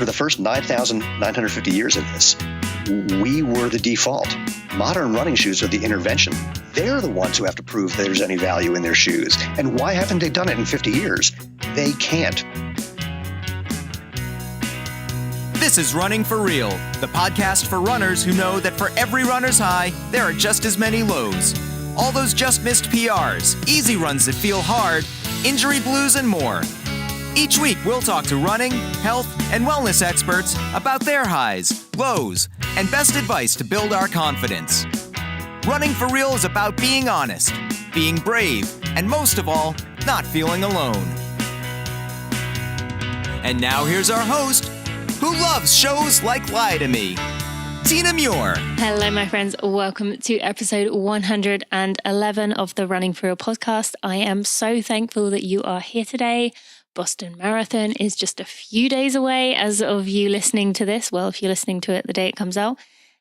For the first 9,950 years of this, we were the default. Modern running shoes are the intervention. They're the ones who have to prove there's any value in their shoes. And why haven't they done it in 50 years? They can't. This is Running for Real, the podcast for runners who know that for every runner's high, there are just as many lows. All those just missed PRs, easy runs that feel hard, injury blues, and more. Each week, we'll talk to running, health, and wellness experts about their highs, lows, and best advice to build our confidence. Running for Real is about being honest, being brave, and most of all, not feeling alone. And now here's our host, who loves shows like Lie to Me, Tina Muir. Hello, my friends. Welcome to episode 111 of the Running for Real podcast. I am so thankful that you are here today. Boston Marathon is just a few days away as of you listening to this. Well, if you're listening to it the day it comes out.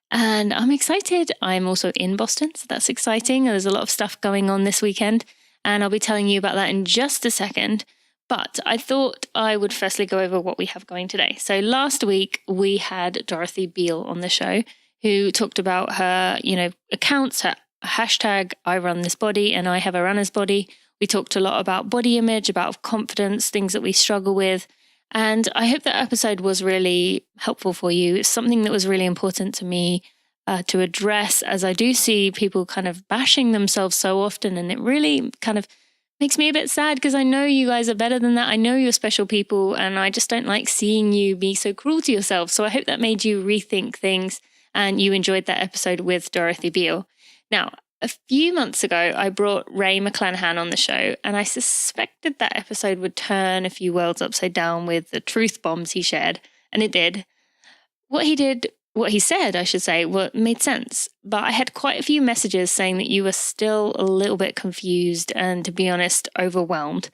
And I'm excited. I'm also in Boston, so that's exciting. There's a lot of stuff going on this weekend, and I'll be telling you about that in just a second. But I thought I would firstly go over what we have going today. So last week we had Dorothy Beale on the show who talked about her, accounts, her hashtag I run this body and I have a runner's body. We talked a lot about body image, about confidence, things that we struggle with. And I hope that episode was really helpful for you. It's something that was really important to me to address, as I do see people kind of bashing themselves so often. And it really kind of makes me a bit sad because I know you guys are better than that. I know you're special people and I just don't like seeing you be so cruel to yourself. So I hope that made you rethink things and you enjoyed that episode with Dorothy Beale. Now, a few months ago, I brought Ray McClanahan on the show, and I suspected that episode would turn a few worlds upside down with the truth bombs he shared, and it did. What he said, made sense, but I had quite a few messages saying that you were still a little bit confused and, to be honest, overwhelmed.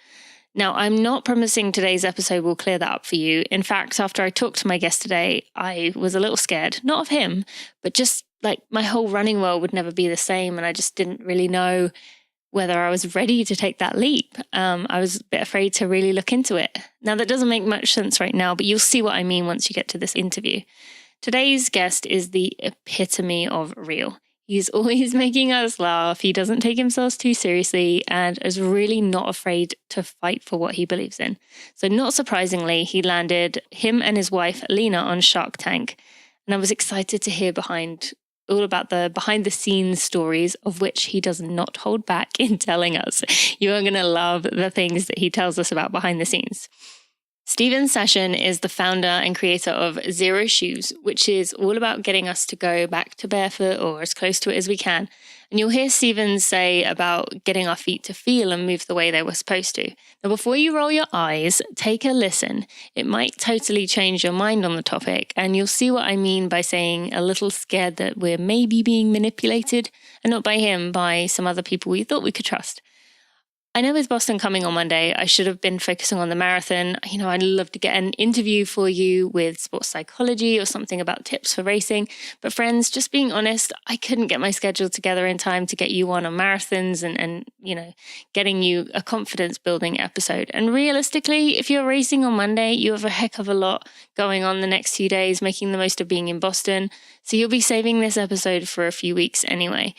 Now, I'm not promising today's episode will clear that up for you. In fact, after I talked to my guest today, I was a little scared, not of him, but just like my whole running world would never be the same. And I just didn't really know whether I was ready to take that leap. I was a bit afraid to really look into it. Now, that doesn't make much sense right now, but you'll see what I mean once you get to this interview. Today's guest is the epitome of real. He's always making us laugh. He doesn't take himself too seriously and is really not afraid to fight for what he believes in. So not surprisingly, he landed him and his wife, Lena, on Shark Tank. And I was excited to hear all about the behind the scenes stories, of which he does not hold back in telling us. You are going to love the things that he tells us about behind the scenes. Sashen is the founder and creator of Zero Shoes, which is all about getting us to go back to barefoot or as close to it as we can. And you'll hear Steven say about getting our feet to feel and move the way they were supposed to. Now, before you roll your eyes, take a listen. It might totally change your mind on the topic, and you'll see what I mean by saying a little scared that we're maybe being manipulated, and not by him, by some other people we thought we could trust. I know with Boston coming on Monday, I should have been focusing on the marathon. I'd love to get an interview for you with sports psychology or something about tips for racing. But friends, just being honest, I couldn't get my schedule together in time to get you on marathons and getting you a confidence building episode. And realistically, if you're racing on Monday, you have a heck of a lot going on the next few days, making the most of being in Boston. So you'll be saving this episode for a few weeks anyway.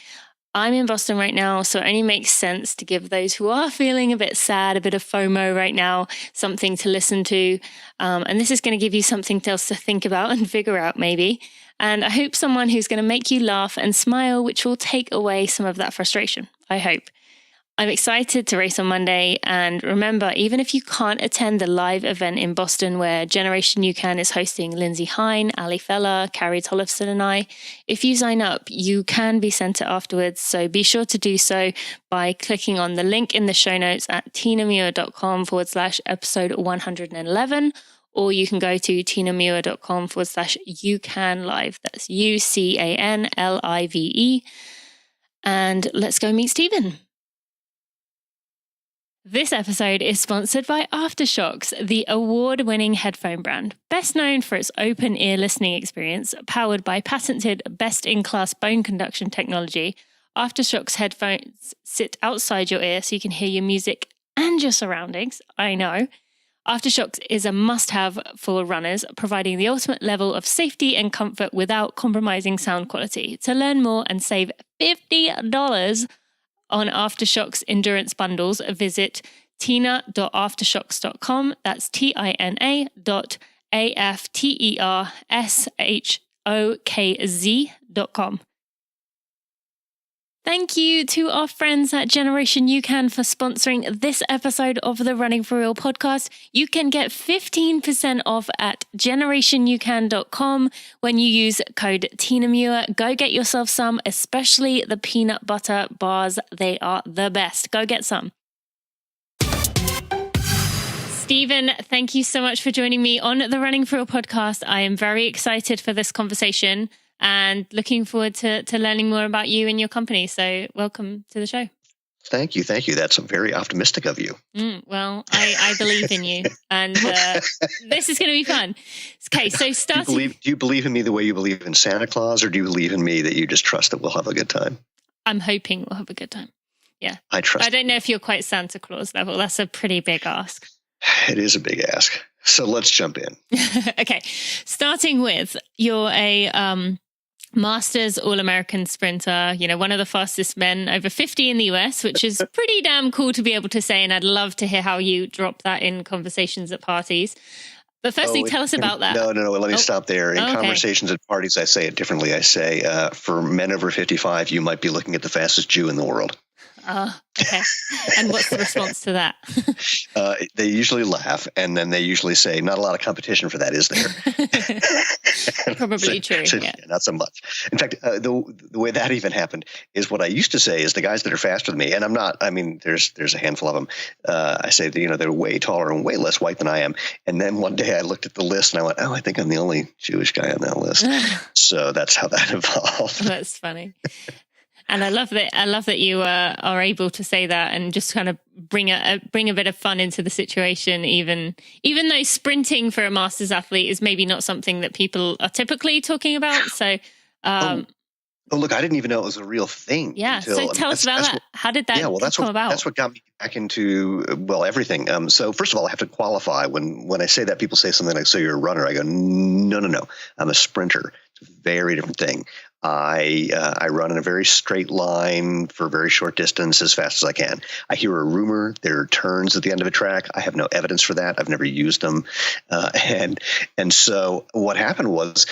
I'm in Boston right now, so it only makes sense to give those who are feeling a bit sad, a bit of FOMO right now, something to listen to. And this is going to give you something else to think about and figure out maybe. And I hope someone who's going to make you laugh and smile, which will take away some of that frustration. I hope. I'm excited to race on Monday, and remember, even if you can't attend the live event in Boston where Generation UCAN is hosting Lindsay Hine, Ali Feller, Carrie Tollefson and I, if you sign up, you can be sent it afterwards, so be sure to do so by clicking on the link in the show notes at tinamuir.com/episode 111, or you can go to tinamuir.com/UCANLive, that's UCANLIVE, and let's go meet Steven. This episode is sponsored by Aftershokz, the award-winning headphone brand, best known for its open-ear listening experience, powered by patented best-in-class bone conduction technology. Aftershokz headphones sit outside your ear so you can hear your music and your surroundings. I know. Aftershocks is a must-have for runners, providing the ultimate level of safety and comfort without compromising sound quality. To learn more and save $50 on Aftershocks endurance bundles, visit tina.aftershocks.com. That's tina.aftershocks.com. Thank you to our friends at Generation UCAN for sponsoring this episode of the Running for Real podcast. You can get 15% off at generationucan.com when you use code TinaMuir. Go get yourself some, especially the peanut butter bars. They are the best. Go get some. Stephen, thank you so much for joining me on the Running for Real podcast. I am very excited for this conversation and looking forward to learning more about you and your company. So welcome to the show. Thank you. That's very optimistic of you. Well, I believe in you, and this is going to be fun. Okay, so starting... Do you believe in me the way you believe in Santa Claus, or do you believe in me that you just trust that we'll have a good time? I'm hoping we'll have a good time. Yeah. I trust. I don't know if you're quite Santa Claus level. That's a pretty big ask. It is a big ask. So let's jump in. Okay. Starting with, you're a Masters All-American sprinter, one of the fastest men over 50 in the US, which is pretty damn cool to be able to say. And I'd love to hear how you drop that in conversations at parties. But firstly, tell us about that. No. Let me stop there. In conversations at parties, I say it differently. I say, for men over 55, you might be looking at the fastest Jew in the world. Okay. And what's the response to that? They usually laugh, and then they usually say, not a lot of competition for that, is there? Probably true. Yeah, not so much. In fact, the way that even happened is what I used to say is the guys that are faster than me, and I'm not, there's a handful of them. I say that, they're way taller and way less white than I am. And then one day I looked at the list and I went, I think I'm the only Jewish guy on that list. So that's how that evolved. That's funny. And I love that you are able to say that and just kind of bring a bit of fun into the situation, even though sprinting for a masters athlete is maybe not something that people are typically talking about. So, look, I didn't even know it was a real thing. Yeah. So tell us about that. How did that come about? That's what got me back into, everything. So first of all, I have to qualify. When I say that, people say something like, so you're a runner. I go, no. I'm a sprinter. It's a very different thing. I run in a very straight line for a very short distance as fast as I can. I hear a rumor there are turns at the end of a track. I have no evidence for that. I've never used them. And so what happened was,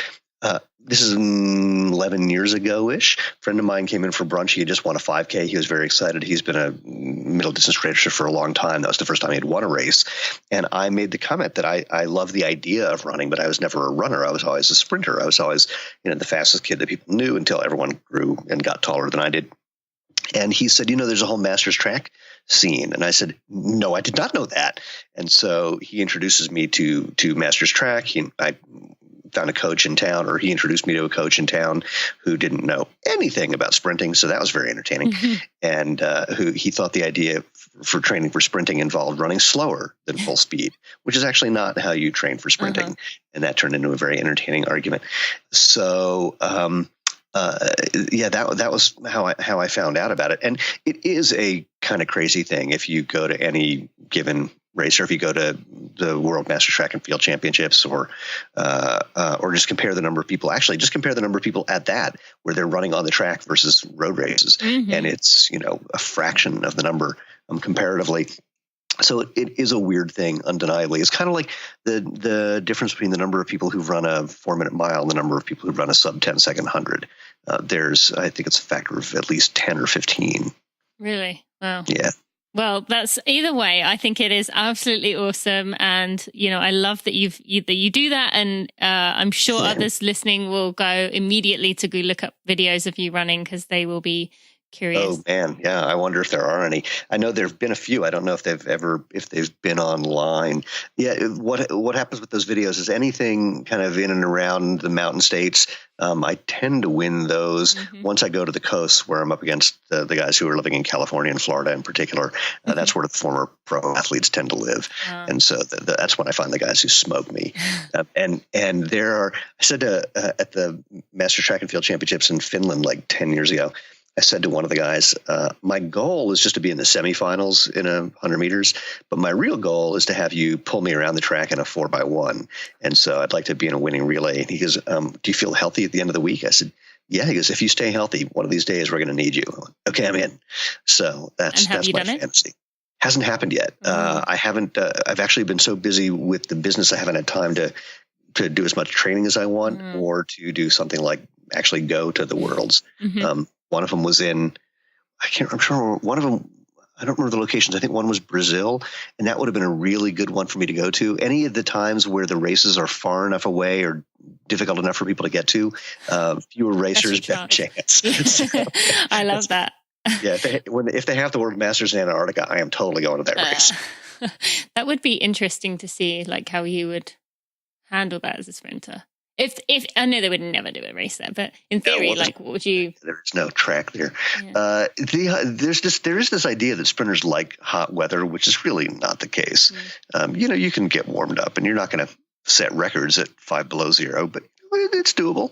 this is 11 years ago-ish. A friend of mine came in for brunch. He had just won a 5K. He was very excited. He's been a middle distance racer for a long time. That was the first time he had won a race. And I made the comment that I love the idea of running, but I was never a runner. I was always a sprinter. I was always, the fastest kid that people knew until everyone grew and got taller than I did. And he said, there's a whole masters track scene. And I said, no, I did not know that. And so he introduces me to masters track. I found a coach in town, or he introduced me to a coach in town who didn't know anything about sprinting. So that was very entertaining. Mm-hmm. And who he thought the idea for training for sprinting involved running slower than full speed, which is actually not how you train for sprinting. Uh-huh. And that turned into a very entertaining argument. So, that was how I found out about it. And it is a kind of crazy thing. If you go to any given race, or if you go to the World Master Track and Field Championships, or just compare the number of people. Actually, just compare the number of people at that where they're running on the track versus road races, and it's a fraction of the number comparatively. So it is a weird thing, undeniably. It's kind of like the difference between the number of people who run a 4-minute mile and the number of people who run a sub 10-second 100. I think it's a factor of at least 10 or 15. Really? Wow. Yeah. Well, that's either way. I think it is absolutely awesome, and I love that you do that. And I'm sure others listening will go immediately to go look up videos of you running because they will be curious. Oh man, yeah. I wonder if there are any. I know there have been a few. I don't know if they've been online. Yeah. What happens with those videos is anything kind of in and around the mountain states. I tend to win those once I go to the coast where I'm up against the guys who are living in California and Florida in particular. That's where the former pro athletes tend to live. And so that's when I find the guys who smoke me. And there are, I said at the Master Track and Field Championships in Finland like 10 years ago, I said to one of the guys, my goal is just to be in the semifinals in 100 meters, but my real goal is to have you pull me around the track in a 4x1. And so I'd like to be in a winning relay. And he goes, do you feel healthy at the end of the week? I said, yeah. He goes, if you stay healthy, one of these days we're going to need you. I'm like, okay, I'm in. So that's my fantasy. Hasn't happened yet. I haven't, I've actually been so busy with the business, I haven't had time to do as much training as I want or to do something like actually go to the Worlds. One of them was in, I'm sure one of them, I don't remember the locations. I think one was Brazil, and that would have been a really good one for me to go to. Any of the times where the races are far enough away or difficult enough for people to get to, fewer racers, better chance. So, I love that. Yeah, if they have the World Masters in Antarctica, I am totally going to that race. That would be interesting to see, like how you would handle that as a sprinter. If I know they would never do a race there, but in theory, what would you? There's no track there. Yeah. There is this idea that sprinters like hot weather, which is really not the case. You can get warmed up, and you're not going to set records at 5 below zero, but it's doable.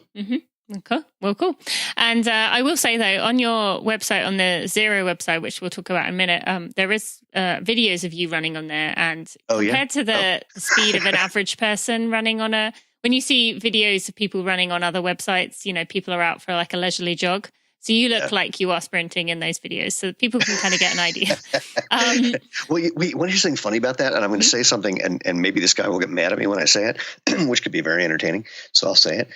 Okay. Well, cool. And I will say though, on your website, on the Zero website, which we'll talk about in a minute, there is videos of you running on there, and compared to the speed of an average person running on when you see videos of people running on other websites, people are out for like a leisurely jog. So you look like you are sprinting in those videos, so people can kind of get an idea. Well, what is something funny about that? And I'm going to say something, and maybe this guy will get mad at me when I say it, which could be very entertaining. So I'll say it.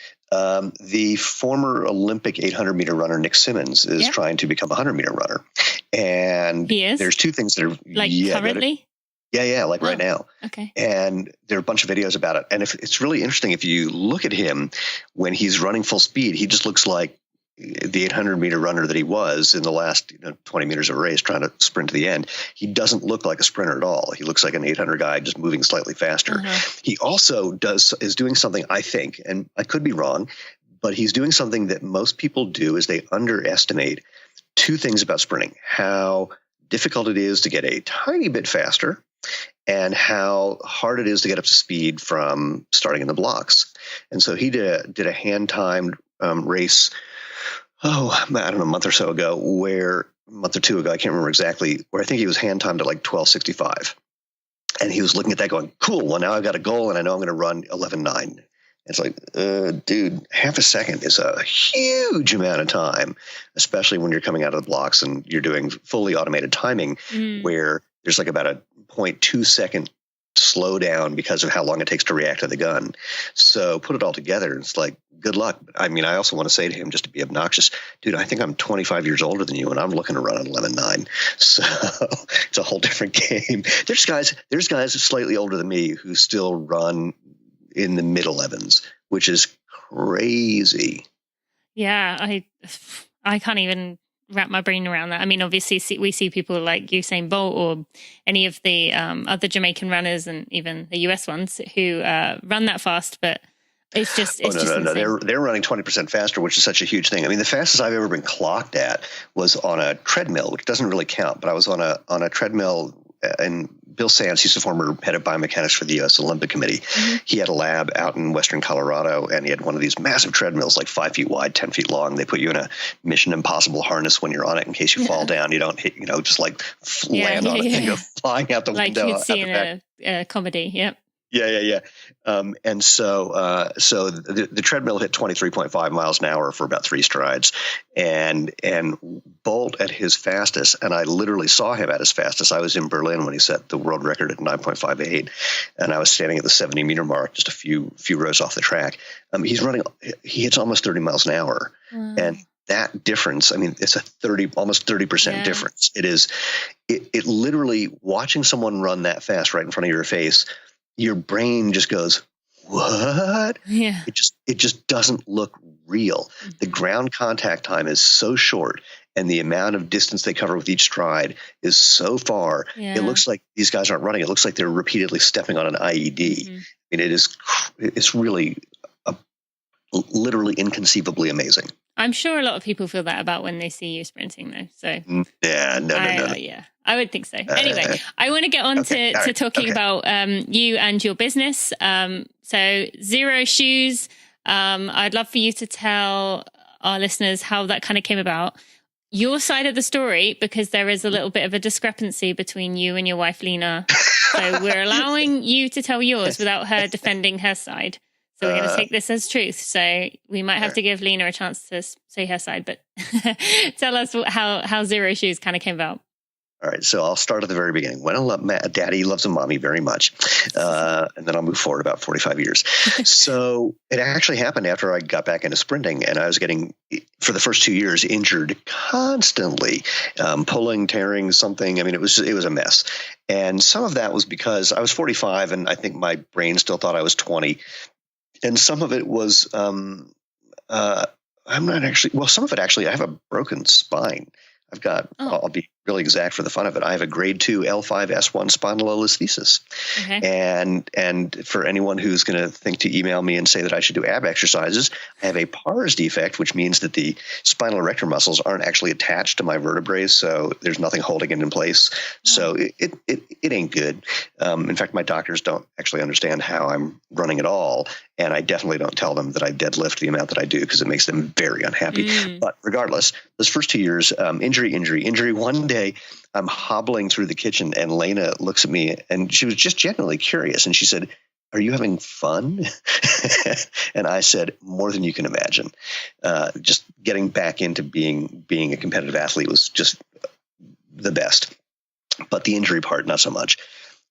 The former Olympic 800-meter runner, Nick Simmons, is trying to become a 100-meter runner. And he is? There's two things that are... Like currently? Right now. Okay. And there are a bunch of videos about it. And it's really interesting, if you look at him when he's running full speed, he just looks like the 800-meter runner that he was in the last 20 meters of a race trying to sprint to the end. He doesn't look like a sprinter at all. He looks like an 800 guy just moving slightly faster. He also is doing something, I think, and I could be wrong, but he's doing something that most people do, is they underestimate two things about sprinting: how difficult it is to get a tiny bit faster, and how hard it is to get up to speed from starting in the blocks. And so he did a hand-timed race, I don't know, a month or so ago, a month or two ago, I can't remember exactly, where I think he was hand-timed at like 12:65. And he was looking at that going, cool, well, now I've got a goal, and I know I'm going to run 11:09. It's like, dude, half a second is a huge amount of time, especially when you're coming out of the blocks and you're doing fully automated timing, where there's like about a 0.2 second slowdown because of how long it takes to react to the gun. So put it all together, it's like, good luck. I mean, I also want to say to him, just to be obnoxious, dude, I think I'm 25 years older than you, and I'm looking to run an 11:09. So it's a whole different game. There's guys slightly older than me who still run in the mid 11s, which is crazy. Yeah, I can't even wrap my brain around that. I mean, obviously we see people like Usain Bolt or any of the other Jamaican runners, and even the US ones who run that fast, but it's just no. They're running 20% faster, which is such a huge thing. I mean, the fastest I've ever been clocked at was on a treadmill, which doesn't really count, but I was on a treadmill, and Bill Sands, he's the former head of biomechanics for the U.S. Olympic Committee. He had a lab out in western Colorado, and he had one of these massive treadmills, like 5 feet wide, 10 feet long. They put you in a Mission Impossible harness when you're on it in case you fall down. You don't hit, just like land on it and go flying out the window. Like you'd see in a comedy. Yep. Yeah. And so the treadmill hit 23.5 miles an hour for about 3 strides, and Bolt at his fastest, and I literally saw him at his fastest. I was in Berlin when he set the world record at 9.58, and I was standing at the 70-meter mark, just a few rows off the track. He hits almost 30 miles an hour, and that difference, I mean, it's almost 30% difference. It literally, watching someone run that fast right in front of your face, your brain just goes, what? Yeah. It just doesn't look real. The ground contact time is so short, and the amount of distance they cover with each stride is so far. It looks like these guys aren't running. It looks like they're repeatedly stepping on an IED. I mean, it's really literally inconceivably amazing. I'm sure a lot of people feel that about when they see you sprinting, though. So no. Yeah, I would think so. Anyway, I want to get on to talking about you and your business. So Zero Shoes. I'd love for you to tell our listeners how that kind of came about. your side of the story, because there is a little bit of a discrepancy between you and your wife, Lena. So we're allowing you to tell yours without her defending her side. So we're going to take this as truth. So we might have to give Lena a chance to say her side, but tell us how Zero Shoes kind of came about. All right, so I'll start at the very beginning. When Daddy loves a mommy very much, and then I'll move forward about 45 years. So it actually happened after I got back into sprinting, and I was getting, for the first 2 years, injured constantly, pulling, tearing something. I mean, it was a mess. And some of that was because I was 45, and I think my brain still thought I was 20. And some of it was, I'm not actually, well, some of it actually, I have a broken spine. I've got, I'll be really exact for the fun of it. I have a grade 2 L5-S1 spondylolisthesis. Okay. And for anyone who's going to think to email me and say that I should do ab exercises, I have a pars defect, which means that the spinal erector muscles aren't actually attached to my vertebrae. So there's nothing holding it in place. So it ain't good. In fact, my doctors don't actually understand how I'm running at all. And I definitely don't tell them that I deadlift the amount that I do because it makes them very unhappy. But regardless, those first 2 years, injury. One day I'm hobbling through the kitchen and Lena looks at me and she was just genuinely curious. And she said, "Are you having fun?" And I said, "More than you can imagine." Just getting back into being a competitive athlete was just the best. But the injury part, not so much.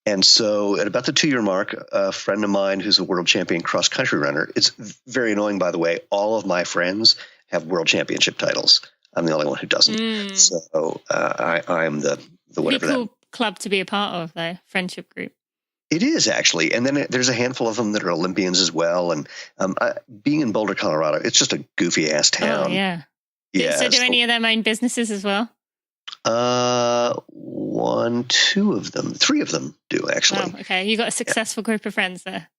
And so at about the 2-year mark, a friend of mine who's a world champion cross-country runner, it's very annoying, by the way, all of my friends have world championship titles. I'm the only one who doesn't. So I'm the whatever. Pretty cool club to be a part of, though, friendship group. It is, actually. And then there's a handful of them that are Olympians as well. And being in Boulder, Colorado, it's just a goofy-ass town. Oh, yeah. So do any of them own businesses as well? 2 of them. 3 of them do, actually. Oh, okay. You got a successful group of friends there.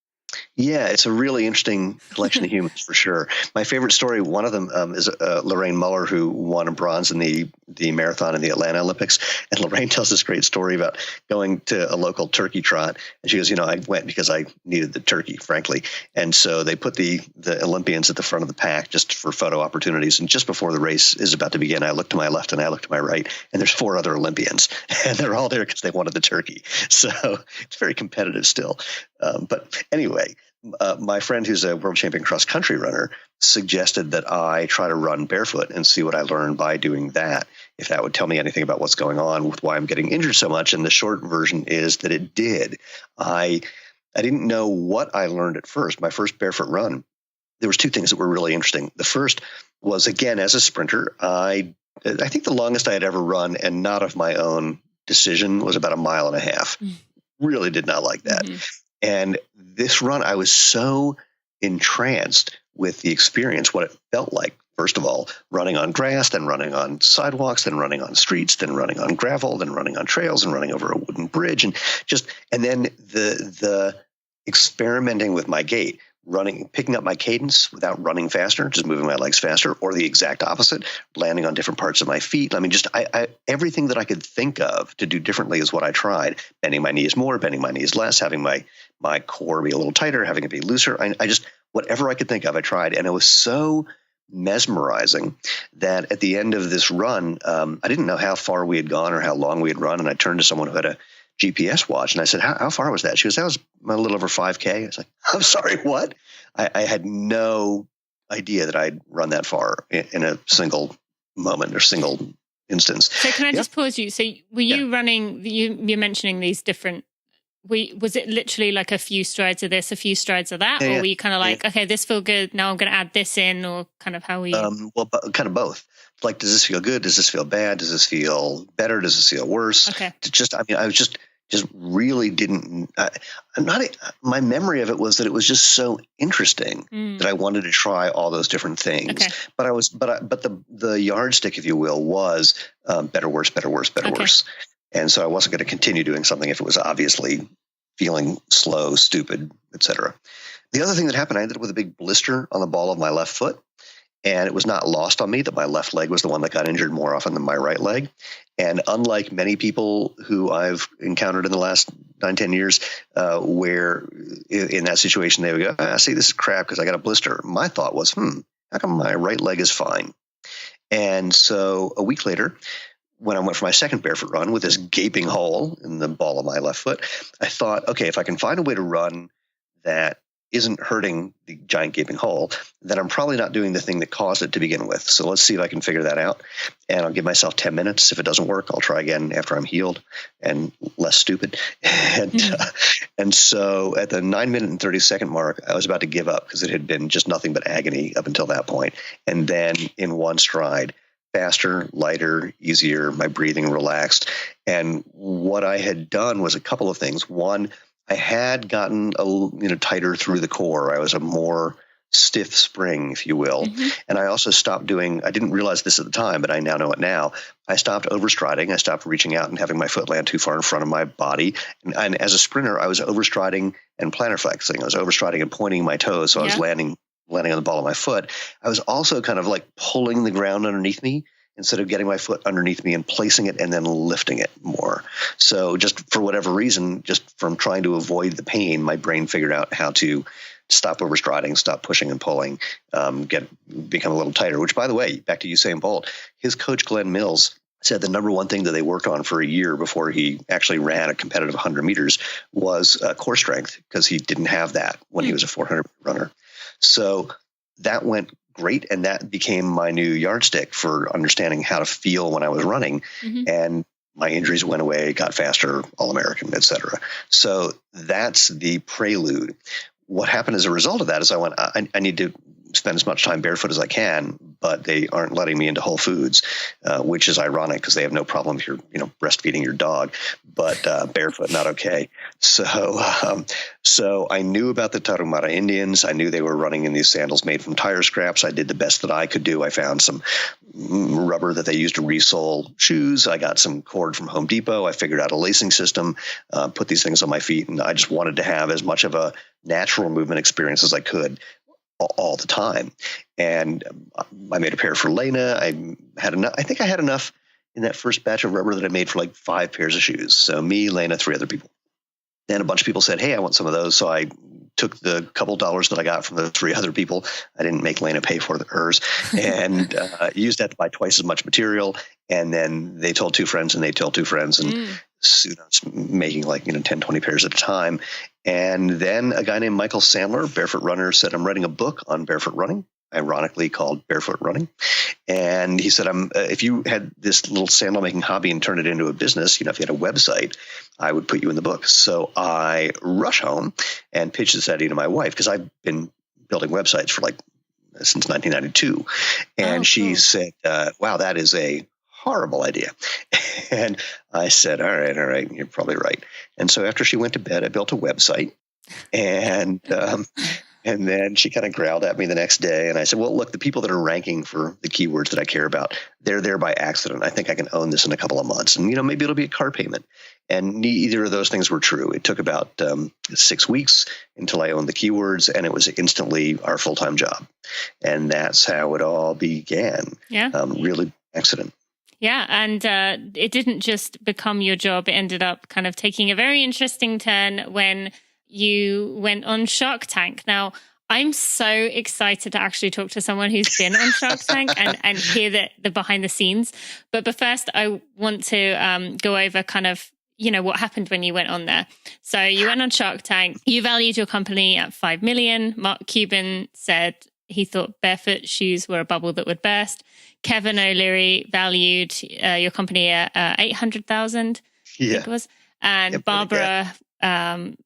Yeah, it's a really interesting collection of humans for sure. My favorite story, one of them is Lorraine Muller, who won a bronze in the marathon in the Atlanta Olympics. And Lorraine tells this great story about going to a local turkey trot. And she goes, I went because I needed the turkey, frankly. And so they put the Olympians at the front of the pack just for photo opportunities. And just before the race is about to begin, I look to my left and I look to my right, and there's 4 other Olympians. And they're all there because they wanted the turkey. So it's very competitive still. But anyway, my friend who's a world champion cross-country runner suggested that I try to run barefoot and see what I learned by doing that, if that would tell me anything about what's going on with why I'm getting injured so much. And the short version is that it did. I didn't know what I learned at first. My first barefoot run, there was 2 things that were really interesting. The first was, again, as a sprinter, I think the longest I had ever run, and not of my own decision, was about 1.5 miles. Really did not like that. And this run, I was so entranced with the experience, what it felt like. First of all, running on grass, then running on sidewalks, then running on streets, then running on gravel, then running on trails, and running over a wooden bridge, and then the experimenting with my gait, picking up my cadence without running faster, just moving my legs faster, or the exact opposite, landing on different parts of my feet. I mean, I everything that I could think of to do differently is what I tried. Bending my knees more, bending my knees less, having my core be a little tighter, having it be looser. I just, whatever I could think of, I tried. And it was so mesmerizing that at the end of this run, I didn't know how far we had gone or how long we had run. And I turned to someone who had a GPS watch and I said, how far was that? She goes, that was a little over 5K. I was like, I'm sorry, what? I had no idea that I'd run that far in a single moment or single instance. So can I just pause you? So were you running, you're mentioning these different, was it literally like a few strides of this, a few strides of that? Or were you kind of like, okay, this feels good, now I'm going to add this in, or kind of how were you? Well, kind of both. Like, does this feel good? Does this feel bad? Does this feel better? Does this feel worse? Okay. I was just really didn't, my memory of it was that it was just so interesting that I wanted to try all those different things. Okay. But the yardstick, if you will, was better, worse, better, worse, better, worse. And so I wasn't going to continue doing something if it was obviously feeling slow, stupid, etc. The other thing that happened, I ended up with a big blister on the ball of my left foot. And it was not lost on me that my left leg was the one that got injured more often than my right leg. And unlike many people who I've encountered in the last 9-10 years, where in that situation they would go, see, this is crap because I got a blister. My thought was, how come my right leg is fine? And so a week later, when I went for my second barefoot run with this gaping hole in the ball of my left foot, I thought, okay, if I can find a way to run that isn't hurting the giant gaping hole, then I'm probably not doing the thing that caused it to begin with. So let's see if I can figure that out. And I'll give myself 10 minutes. If it doesn't work, I'll try again after I'm healed and less stupid. And so at the 9-minute and 30-second mark, I was about to give up because it had been just nothing but agony up until that point. And then in one stride, faster, lighter, easier, my breathing relaxed. And what I had done was a couple of things. One, I had gotten tighter through the core. I was a more stiff spring, if you will. Mm-hmm. And I also stopped doing, I didn't realize this at the time, but I now know it now. I stopped overstriding. I stopped reaching out and having my foot land too far in front of my body. And as a sprinter, I was overstriding and plantar flexing. I was overstriding and pointing my toes. So I was landing on the ball of my foot. I was also kind of like pulling the ground underneath me instead of getting my foot underneath me and placing it and then lifting it more. So just for whatever reason, just from trying to avoid the pain, my brain figured out how to stop overstriding, stop pushing and pulling, become a little tighter, which, by the way, back to Usain Bolt, his coach, Glenn Mills, said the number one thing that they worked on for a year before he actually ran a competitive 100 meters was core strength, because he didn't have that when he was a 400 runner. So that went great, and that became my new yardstick for understanding how to feel when I was running. Mm-hmm. And my injuries went away, got faster, All-American, et cetera. So that's the prelude. What happened as a result of that is I need to spend as much time barefoot as I can, but they aren't letting me into Whole Foods, which is ironic because they have no problem if you're, breastfeeding your dog, but barefoot, not okay. So I knew about the Tarahumara Indians. I knew they were running in these sandals made from tire scraps. I did the best that I could do. I found some rubber that they used to resole shoes. I got some cord from Home Depot. I figured out a lacing system, put these things on my feet, and I just wanted to have as much of a natural movement experience as I could all the time. And I made a pair for Lena. I had enough. I think I had enough in that first batch of rubber that I made for like 5 pairs of shoes. So me, Lena, 3 other people. And a bunch of people said, hey, I want some of those. So I took the couple dollars that I got from the 3 other people. I didn't make Lena pay for hers, and used that to buy twice as much material. And then they told 2 friends, and they told 2 friends, and soon I was making 10, 20 pairs at a time. And then a guy named Michael Sandler, Barefoot Runner, said, I'm writing a book on barefoot running, ironically called Barefoot Running. And he said, if you had this little sandal making hobby and turned it into a business, if you had a website, I would put you in the book. So I rush home and pitched this idea to my wife, because I've been building websites for since 1992. And she said, wow, that is a horrible idea. And I said, all right, you're probably right. And so after she went to bed, I built a website, and then she kind of growled at me the next day. And I said, well, look, the people that are ranking for the keywords that I care about, they're there by accident. I think I can own this in a couple of months. And, maybe it'll be a car payment. And neither of those things were true. It took about 6 weeks until I owned the keywords, and it was instantly our full-time job. And that's how it all began. Yeah. Really accident. Yeah, and it didn't just become your job. It ended up kind of taking a very interesting turn when you went on Shark Tank. Now, I'm so excited to actually talk to someone who's been on Shark Tank and hear the behind the scenes. But first, I want to go over kind of, what happened when you went on there. So you went on Shark Tank. You valued your company at $5 million. Mark Cuban said he thought barefoot shoes were a bubble that would burst. Kevin O'Leary valued your company at $800,000, I think it was. And Barbara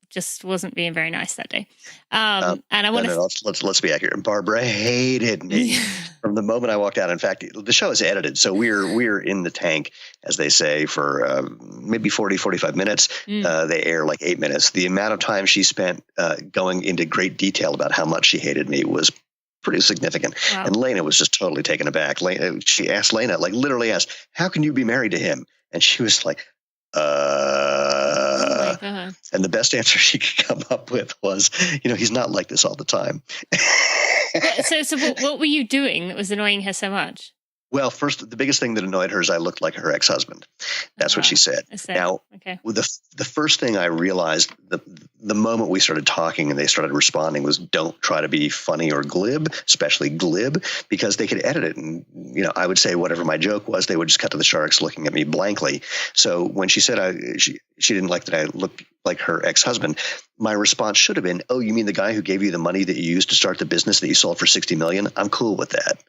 just wasn't being very nice that day. And I want to... Let's be accurate. Barbara hated me from the moment I walked out. In fact, the show is edited, so we're in the tank, as they say, for maybe 40, 45 minutes. They air 8 minutes. The amount of time she spent going into great detail about how much she hated me was pretty significant. Wow. And Lena was just totally taken aback. She asked Lena, literally asked, how can you be married to him? And she was like, Oh my God. And the best answer she could come up with was, he's not like this all the time. So what were you doing that was annoying her so much? Well, first, the biggest thing that annoyed her is I looked like her ex-husband. That's what she said. Now, okay. The first thing I realized the moment we started talking and they started responding was don't try to be funny or glib, especially glib, because they could edit it. And, I would say whatever my joke was, they would just cut to the sharks looking at me blankly. So when she said she didn't like that I looked like her ex-husband, my response should have been, oh, you mean the guy who gave you the money that you used to start the business that you sold for $60 million? I'm cool with that.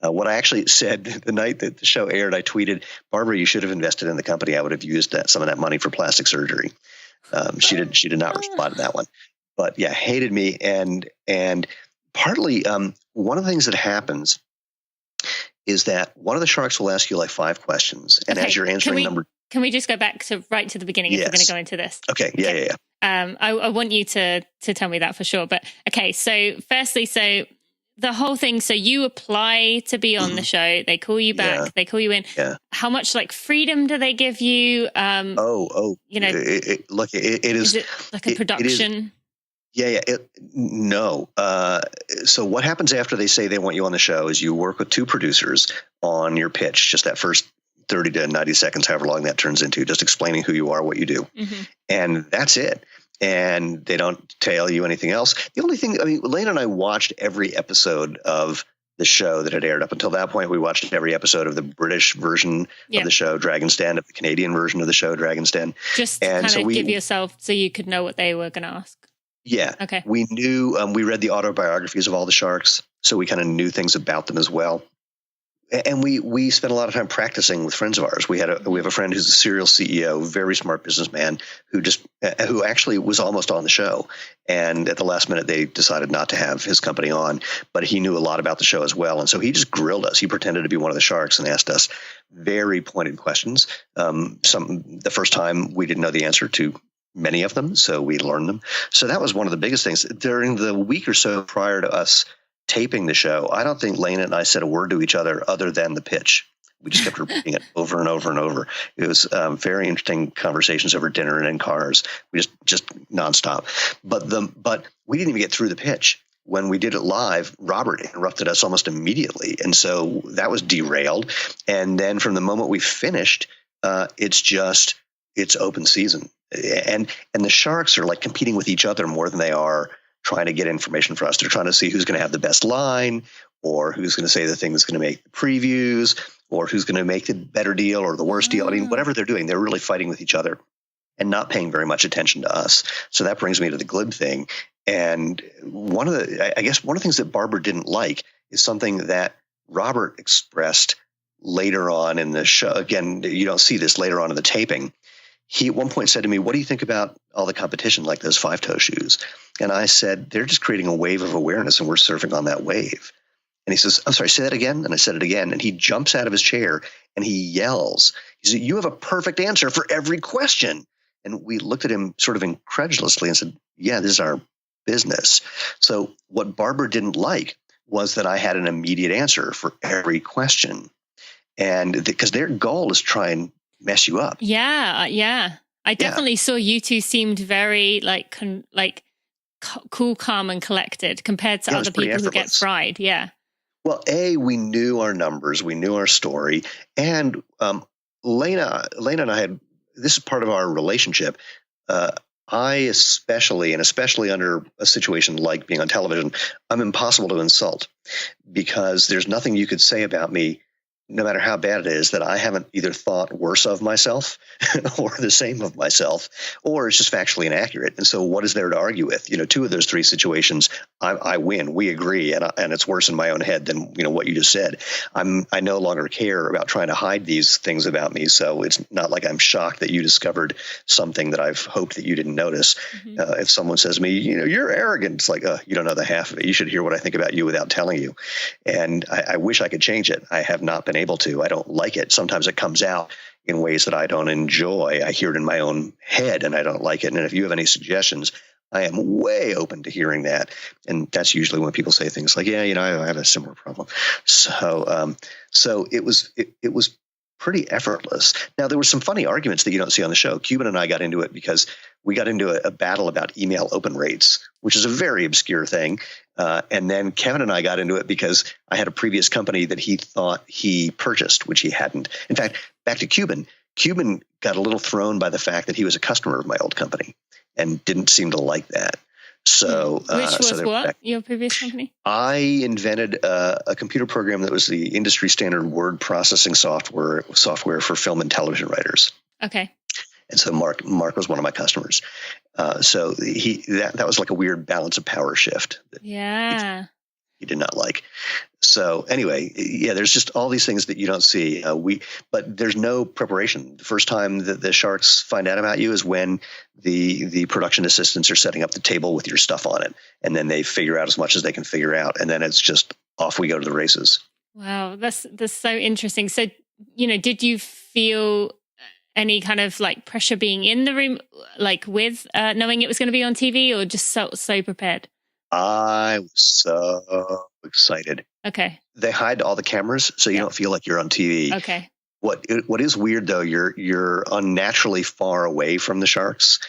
What I actually said the night that the show aired, I tweeted, Barbara, you should have invested in the company. I would have used some of that money for plastic surgery. She did not respond to that one. But yeah, hated me. And partly one of the things that happens is that one of the sharks will ask you like 5 questions. And as you're answering Can we just go back right to the beginning if we're going to go into this? Okay. Yeah. I want you to tell me that for sure. But okay, so firstly, the whole thing, so you apply to be on the show, they call you back, they call you in. Yeah. How much like freedom do they give you? Look, it is. Is it like a production? No. So what happens after they say they want you on the show is you work with 2 producers on your pitch, just that first 30 to 90 seconds, however long that turns into, just explaining who you are, what you do. Mm-hmm. And that's it. And they don't tell you anything else. The only thing, Lane and I watched every episode of the show that had aired. Up until that point, we watched every episode of the British version of the show, Dragon's Den, of the Canadian version of the show, Dragon's Den. Just to kind of give yourself so you could know what they were going to ask. Yeah. Okay. We knew, we read the autobiographies of all the sharks, so we kind of knew things about them as well. And we spent a lot of time practicing with friends of ours. We have a friend who's a serial CEO, very smart businessman, who actually was almost on the show. And at the last minute, they decided not to have his company on, but he knew a lot about the show as well. And so he just grilled us. He pretended to be one of the sharks and asked us very pointed questions. The first time we didn't know the answer to many of them, so we learned them. So that was one of the biggest things. During the week or so prior to us taping the show, I don't think Lena and I said a word to each other than the pitch. We just kept repeating it over and over and over. It was very interesting conversations over dinner and in cars. We just nonstop. But we didn't even get through the pitch. When we did it live, Robert interrupted us almost immediately. And so that was derailed. And then from the moment we finished, it's open season. And the sharks are like competing with each other more than they are trying to get information for us. They're trying to see who's going to have the best line, or who's going to say the thing that's going to make the previews, or who's going to make the better deal or the worst deal. Whatever they're doing, they're really fighting with each other and not paying very much attention to us. So that brings me to the glib thing. And one of the things that Barbara didn't like is something that Robert expressed later on in the show. Again, you don't see this later on in the taping. He at one point said to me, what do you think about all the competition like those 5-toe shoes? And I said, they're just creating a wave of awareness and we're surfing on that wave. And he says, I'm sorry, say that again? And I said it again. And he jumps out of his chair and he yells. He said, you have a perfect answer for every question. And we looked at him sort of incredulously and said, yeah, this is our business. So what Barbara didn't like was that I had an immediate answer for every question. And because their goal is try and mess you up. Yeah. I definitely saw you two seemed very cool, calm, and collected compared to other people who get fried. Yeah. Well, we knew our numbers, we knew our story, and Lena and I had, this is part of our relationship. I especially under a situation like being on television, I'm impossible to insult because there's nothing you could say about me, no matter how bad it is, that I haven't either thought worse of myself or the same of myself, or it's just factually inaccurate. And so what is there to argue with? 2 of those 3 situations, I win, we agree, and it's worse in my own head than, what you just said. I no longer care about trying to hide these things about me. So it's not like I'm shocked that you discovered something that I've hoped that you didn't notice. Mm-hmm. If someone says to me, you're arrogant, it's like, you don't know the half of it. You should hear what I think about you without telling you. And I wish I could change it. I have not been able to. I don't like it. Sometimes it comes out in ways that I don't enjoy. I hear it in my own head and I don't like it. And if you have any suggestions, I am way open to hearing that. And that's usually when people say things like, I have a similar problem. So it was pretty effortless. Now, there were some funny arguments that you don't see on the show. Cuban and I got into it because we got into a battle about email open rates, which is a very obscure thing. And then Kevin and I got into it because I had a previous company that he thought he purchased, which he hadn't. In fact, back to Cuban. Cuban got a little thrown by the fact that he was a customer of my old company and didn't seem to like that. So, which was what? Your previous company? I invented a computer program that was the industry standard word processing software for film and television writers. Okay. And so Mark was one of my customers. So that was like a weird balance of power shift. Yeah. He did not like. So anyway, yeah, there's just all these things that you don't see. But there's no preparation. The first time that the sharks find out about you is when the production assistants are setting up the table with your stuff on it, and then they figure out as much as they can figure out, and then it's just off we go to the races. Wow, that's so interesting. So, did you feel any kind of like pressure being in the room, like with knowing it was going to be on TV, or just so prepared? I was so excited. Okay. They hide all the cameras, so you don't feel like you're on TV. Okay. What is weird though, you're unnaturally far away from the sharks,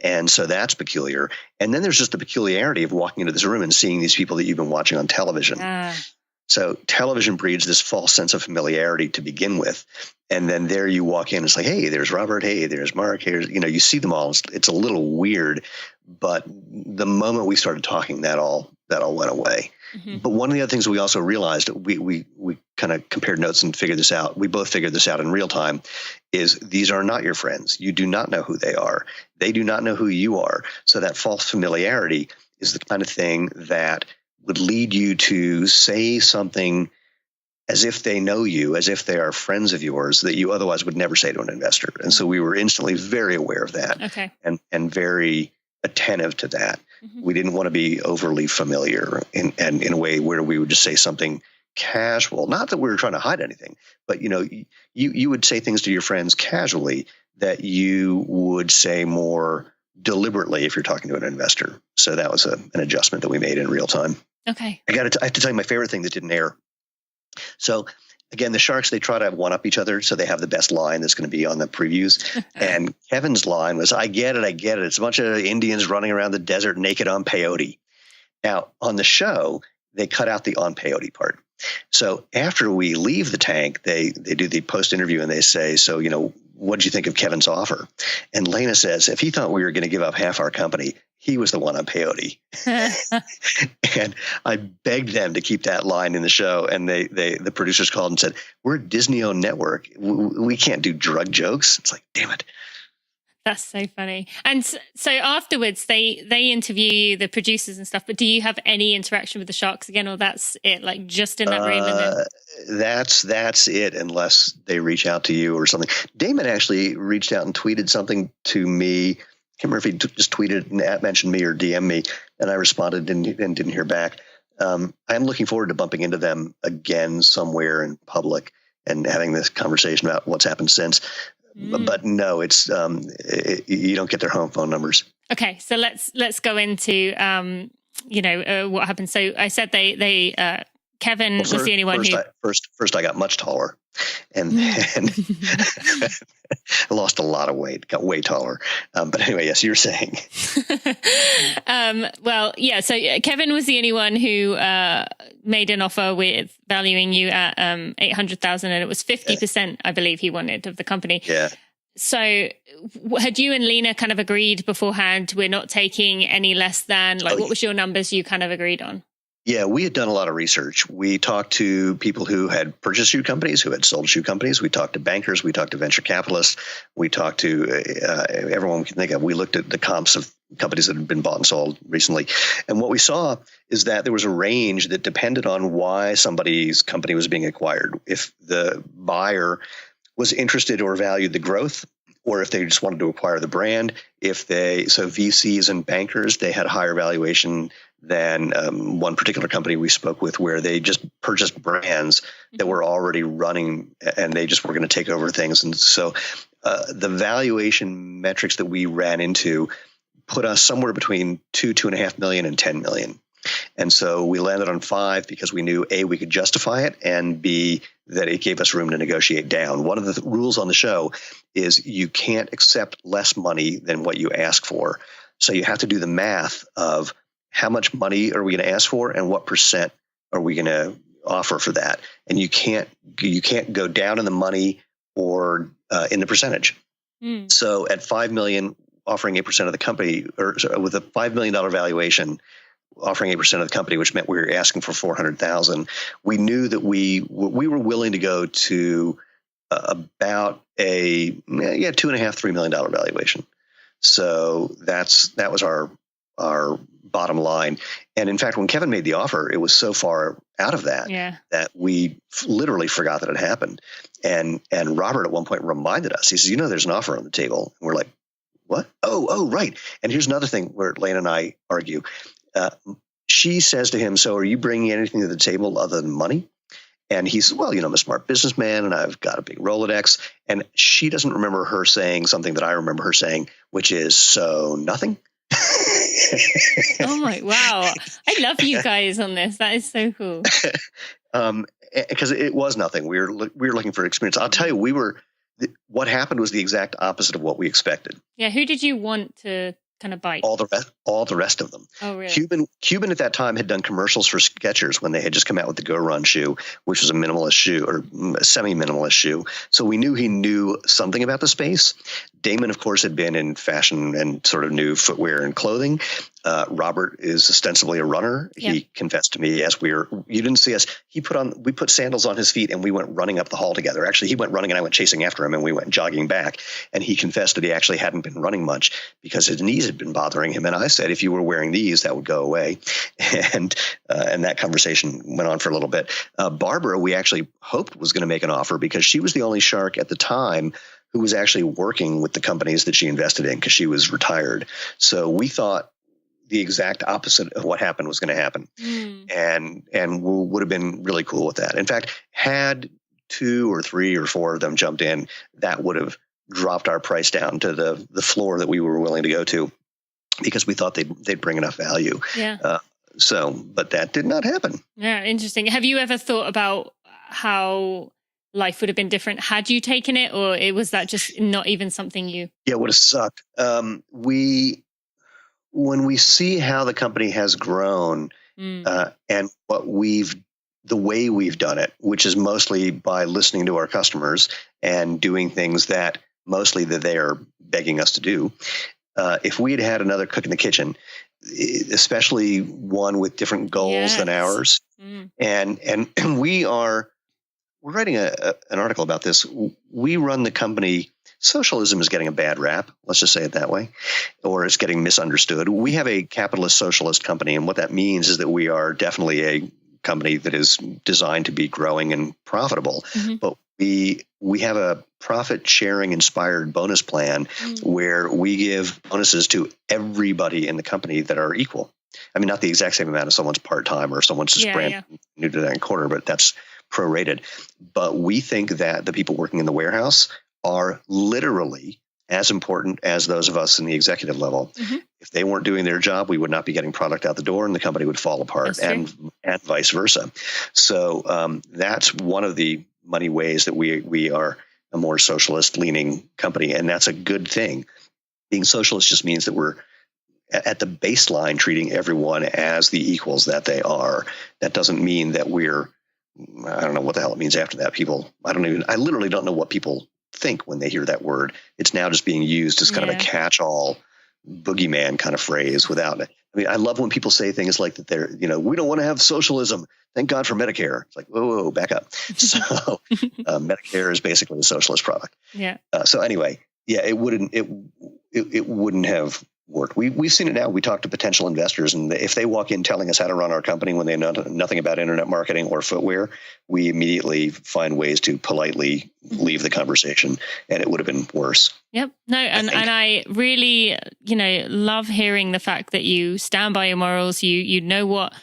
and so that's peculiar. And then there's just the peculiarity of walking into this room and seeing these people that you've been watching on television. So television breeds this false sense of familiarity to begin with, and then there you walk in. It's like, hey, there's Robert. Hey, there's Mark. Here's you see them all. It's a little weird, but the moment we started talking, that all went away. Mm-hmm. But one of the other things we also realized, we kind of compared notes and figured this out. We both figured this out in real time. Is these are not your friends. You do not know who they are. They do not know who you are. So that false familiarity is the kind of thing that would lead you to say something as if they know you, as if they are friends of yours that you otherwise would never say to an investor. And so we were instantly very aware of that. Okay. And very attentive to that. Mm-hmm. We didn't want to be overly familiar in a way where we would just say something casual. Not that we were trying to hide anything, but you would say things to your friends casually that you would say more deliberately if you're talking to an investor. So that was an adjustment that we made in real time. Okay. I have to tell you my favorite thing that didn't air. So again, the sharks, they try to one-up each other, so they have the best line that's going to be on the previews. And Kevin's line was, I get it. It's a bunch of Indians running around the desert naked on peyote. Now, on the show, they cut out the on peyote part. So after we leave the tank, they do the post-interview and they say, so, what did you think of Kevin's offer? And Lena says, if he thought we were going to give up half our company, he was the one on peyote. And I begged them to keep that line in the show. And the producers called and said, we're a Disney-owned network. We can't do drug jokes. It's like, damn it. That's so funny. And so afterwards, they interview you, the producers and stuff, but do you have any interaction with the sharks again, or that's it, like just in that room? And then... That's it, unless they reach out to you or something. Damon actually reached out and tweeted something to me. I can't remember if he just tweeted and mentioned me or DM'd me, and I responded and didn't hear back. I'm looking forward to bumping into them again somewhere in public and having this conversation about what's happened since. But no, it's you don't get their home phone numbers. Okay, so let's go into what happened. So I said they Kevin was the only one who first I got much taller, and then I lost a lot of weight, got way taller. But anyway, yes, you're saying. Well, yeah. So Kevin was the only one who made an offer with valuing you at $800,000, and it was 50%, I believe, he wanted of the company. Yeah. So had you and Lena kind of agreed beforehand, we're not taking any less than, what was your numbers you kind of agreed on? Yeah, we had done a lot of research. We talked to people who had purchased shoe companies, who had sold shoe companies. We talked to bankers. We talked to venture capitalists. We talked to everyone we can think of. We looked at the comps of companies that had been bought and sold recently. And what we saw is that there was a range that depended on why somebody's company was being acquired. If the buyer was interested or valued the growth, or if they just wanted to acquire the brand. So VCs and bankers, they had higher valuation than one particular company we spoke with, where they just purchased brands that were already running and they just were going to take over things. And so the valuation metrics that we ran into put us somewhere between $2.5 million and $10 million. And so we landed on 5 because we knew A, we could justify it, and B, that it gave us room to negotiate down. One of the rules on the show is you can't accept less money than what you ask for. So you have to do the math of how much money are we going to ask for and what percent are we going to offer for that. And you can't go down in the money or in the percentage. So at $5 million, offering 8% of the company, or with a $5 million valuation, offering 8% of the company, which meant we were asking for $400,000. We knew that we were willing to go to about a $2.5-3 million valuation. So that was our bottom line. And in fact, when Kevin made the offer, it was so far out of that that we literally forgot that it happened. And Robert at one point reminded us. He says, there's an offer on the table. And we're like, what? Oh, right. And here's another thing where Lane and I argue. She says to him, so are you bringing anything to the table other than money? And he says, well, I'm a smart businessman and I've got a big Rolodex. And she doesn't remember her saying something that I remember her saying, which is, so nothing? Oh my, wow. I love you guys on this. That is so cool. Because it was nothing. We were looking for experience. I'll tell you, what happened was the exact opposite of what we expected. Yeah. Who did you want to kind of bite? All the rest of them. Oh, really? Cuban at that time had done commercials for Skechers when they had just come out with the Go Run shoe, which was a minimalist shoe or a semi-minimalist shoe. So we knew he knew something about the space. Damon, of course, had been in fashion and sort of knew footwear and clothing. Robert is ostensibly a runner. Yeah. He confessed to me you didn't see us. We put sandals on his feet and we went running up the hall together. Actually, he went running and I went chasing after him and we went jogging back. And he confessed that he actually hadn't been running much because his knees had been bothering him. And I said, if you were wearing these, that would go away. And that conversation went on for a little bit. Barbara, we actually hoped was going to make an offer because she was the only shark at the time who was actually working with the companies that she invested in because she was retired. So we thought the exact opposite of what happened was going to happen. And we would have been really cool with that. In fact, had 2 or 3 or 4 of them jumped in, that would have dropped our price down to the floor that we were willing to go to because we thought they'd bring enough value. Yeah. But that did not happen. Yeah, interesting. Have you ever thought about how life would have been different had you taken it, or was that just not even something you? Yeah, it would have sucked. When we see how the company has grown and the way we've done it, which is mostly by listening to our customers and doing things that mostly that they are begging us to do. If we had had another cook in the kitchen, especially one with different goals than ours, and we're writing an article about this. We run the company. Socialism is getting a bad rap. Let's just say it that way, or it's getting misunderstood. We have a capitalist socialist company, and what that means is that we are definitely a company that is designed to be growing and profitable. But we have a profit sharing inspired bonus plan where we give bonuses to everybody in the company that are equal. I mean, not the exact same amount as someone's part-time or someone's just brand new to that quarter, but that's prorated. But we think that the people working in the warehouse are literally as important as those of us in the executive level. If they weren't doing their job, we would not be getting product out the door and the company would fall apart and vice versa. So that's one of the many ways that we are a more socialist leaning company. And that's a good thing. Being socialist just means that we're at the baseline treating everyone as the equals that they are. That doesn't mean that I don't know what the hell it means after that. I literally don't know what people think when they hear that word. It's now just being used as kind of a catch-all boogeyman kind of phrase without it. I mean, I love when people say things like that we don't want to have socialism. Thank God for Medicare. It's like, whoa, back up. So Medicare is basically a socialist product. Yeah. So anyway, it wouldn't have worked. We've seen it now. We talk to potential investors, and if they walk in telling us how to run our company when they know nothing about internet marketing or footwear, we immediately find ways to politely leave the conversation, and it would have been worse. Yep. No, and I really, love hearing the fact that you stand by your morals. You know what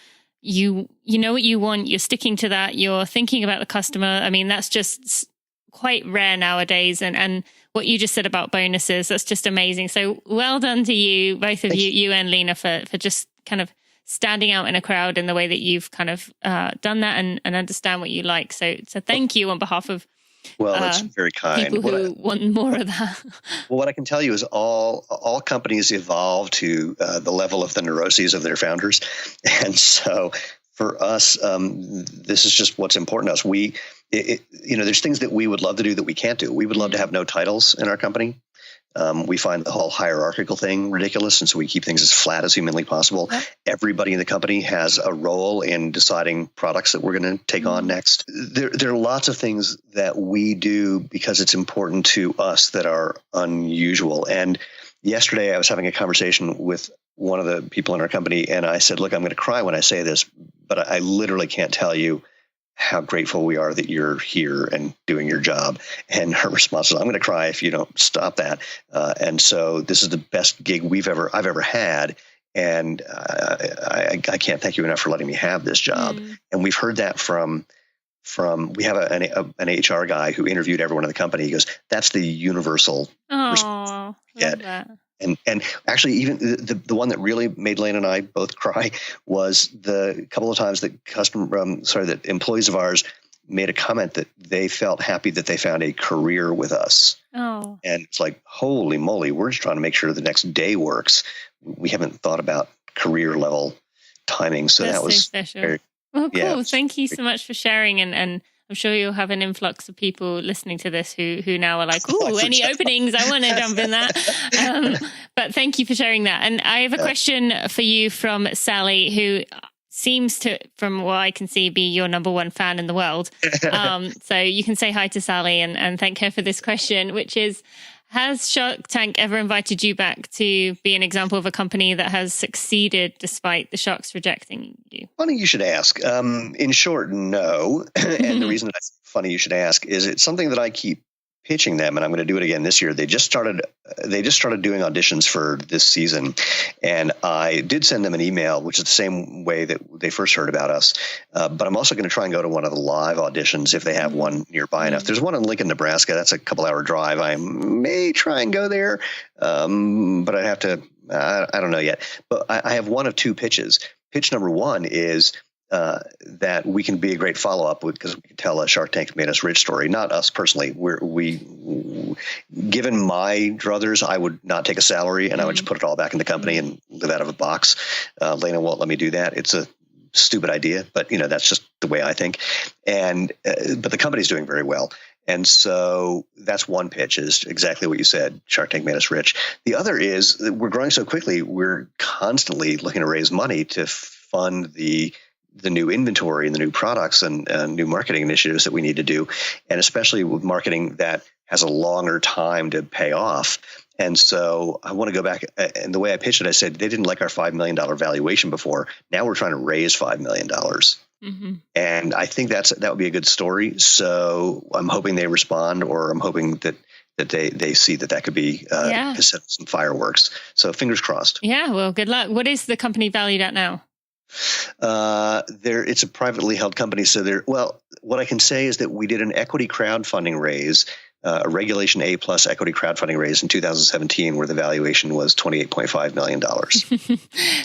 you know what you want. You're sticking to that. You're thinking about the customer. I mean, that's just quite rare nowadays. And what you just said about bonuses, that's just amazing. So well done to you, both of you and Lena, for just kind of standing out in a crowd in the way that you've kind of done that and understand what you like. So thank you on behalf of that's very kind. People who want more of that. Well, what I can tell you is all companies evolve to the level of the neuroses of their founders. And so for us, this is just what's important to us. There's things that we would love to do that we can't do. We would love to have no titles in our company. We find the whole hierarchical thing ridiculous, and so we keep things as flat as humanly possible. Yeah. Everybody in the company has a role in deciding products that we're going to take on next. There are lots of things that we do because it's important to us that are unusual. And yesterday I was having a conversation with one of the people in our company, and I said, look, I'm going to cry when I say this, but I literally can't tell you how grateful we are that you're here and doing your job. And her response was, I'm going to cry if you don't stop that. And so this is the best gig I've ever had. And I can't thank you enough for letting me have this job. And we've heard that from we have an HR guy who interviewed everyone in the company. He goes, that's the universal response. And actually, even the one that really made Lane and I both cry was the couple of times that that employees of ours made a comment that they felt happy that they found a career with us. Oh. And it's like, holy moly, we're just trying to make sure the next day works. We haven't thought about career level timing. So that was so special. Cool. Yeah, thank you so much for sharing. And I'm sure you'll have an influx of people listening to this who now are like, ooh, any openings? I want to jump in that. But thank you for sharing that. And I have a question for you from Sally, who seems to, from what I can see, be your number one fan in the world. So you can say hi to Sally and thank her for this question, which is, has Shark Tank ever invited you back to be an example of a company that has succeeded despite the sharks rejecting you? Funny you should ask. In short, no. And the reason that's funny you should ask is it's something that I keep pitching them, and I'm going to do it again this year. They just started doing auditions for this season, and I did send them an email, which is the same way that they first heard about us. But I'm also going to try and go to one of the live auditions if they have one nearby enough. There's one in Lincoln, Nebraska. That's a couple-hour drive. I may try and go there, but I have to. I don't know yet. But I have one of two pitches. Pitch number one is that we can be a great follow-up because we can tell a Shark Tank made us rich story. Not us personally. Given my druthers, I would not take a salary and I would just put it all back in the company and live out of a box. Lena won't let me do that. It's a stupid idea, but that's just the way I think. And but the company's doing very well. And so that's one pitch, is exactly what you said. Shark Tank made us rich. The other is that we're growing so quickly, we're constantly looking to raise money to fund the new inventory and the new products and new marketing initiatives that we need to do. And especially with marketing that has a longer time to pay off. And so I want to go back, and the way I pitched it, I said, they didn't like our $5 million valuation before. Now we're trying to raise $5 million. Mm-hmm. And I think that would be a good story. So I'm hoping they respond, or I'm hoping that they see that could be some fireworks. So fingers crossed. Yeah, well, good luck. What is the company valued at now? It's a privately held company. So what I can say is that we did an equity crowdfunding raise, a Regulation A+ equity crowdfunding raise in 2017, where the valuation was $28.5 million.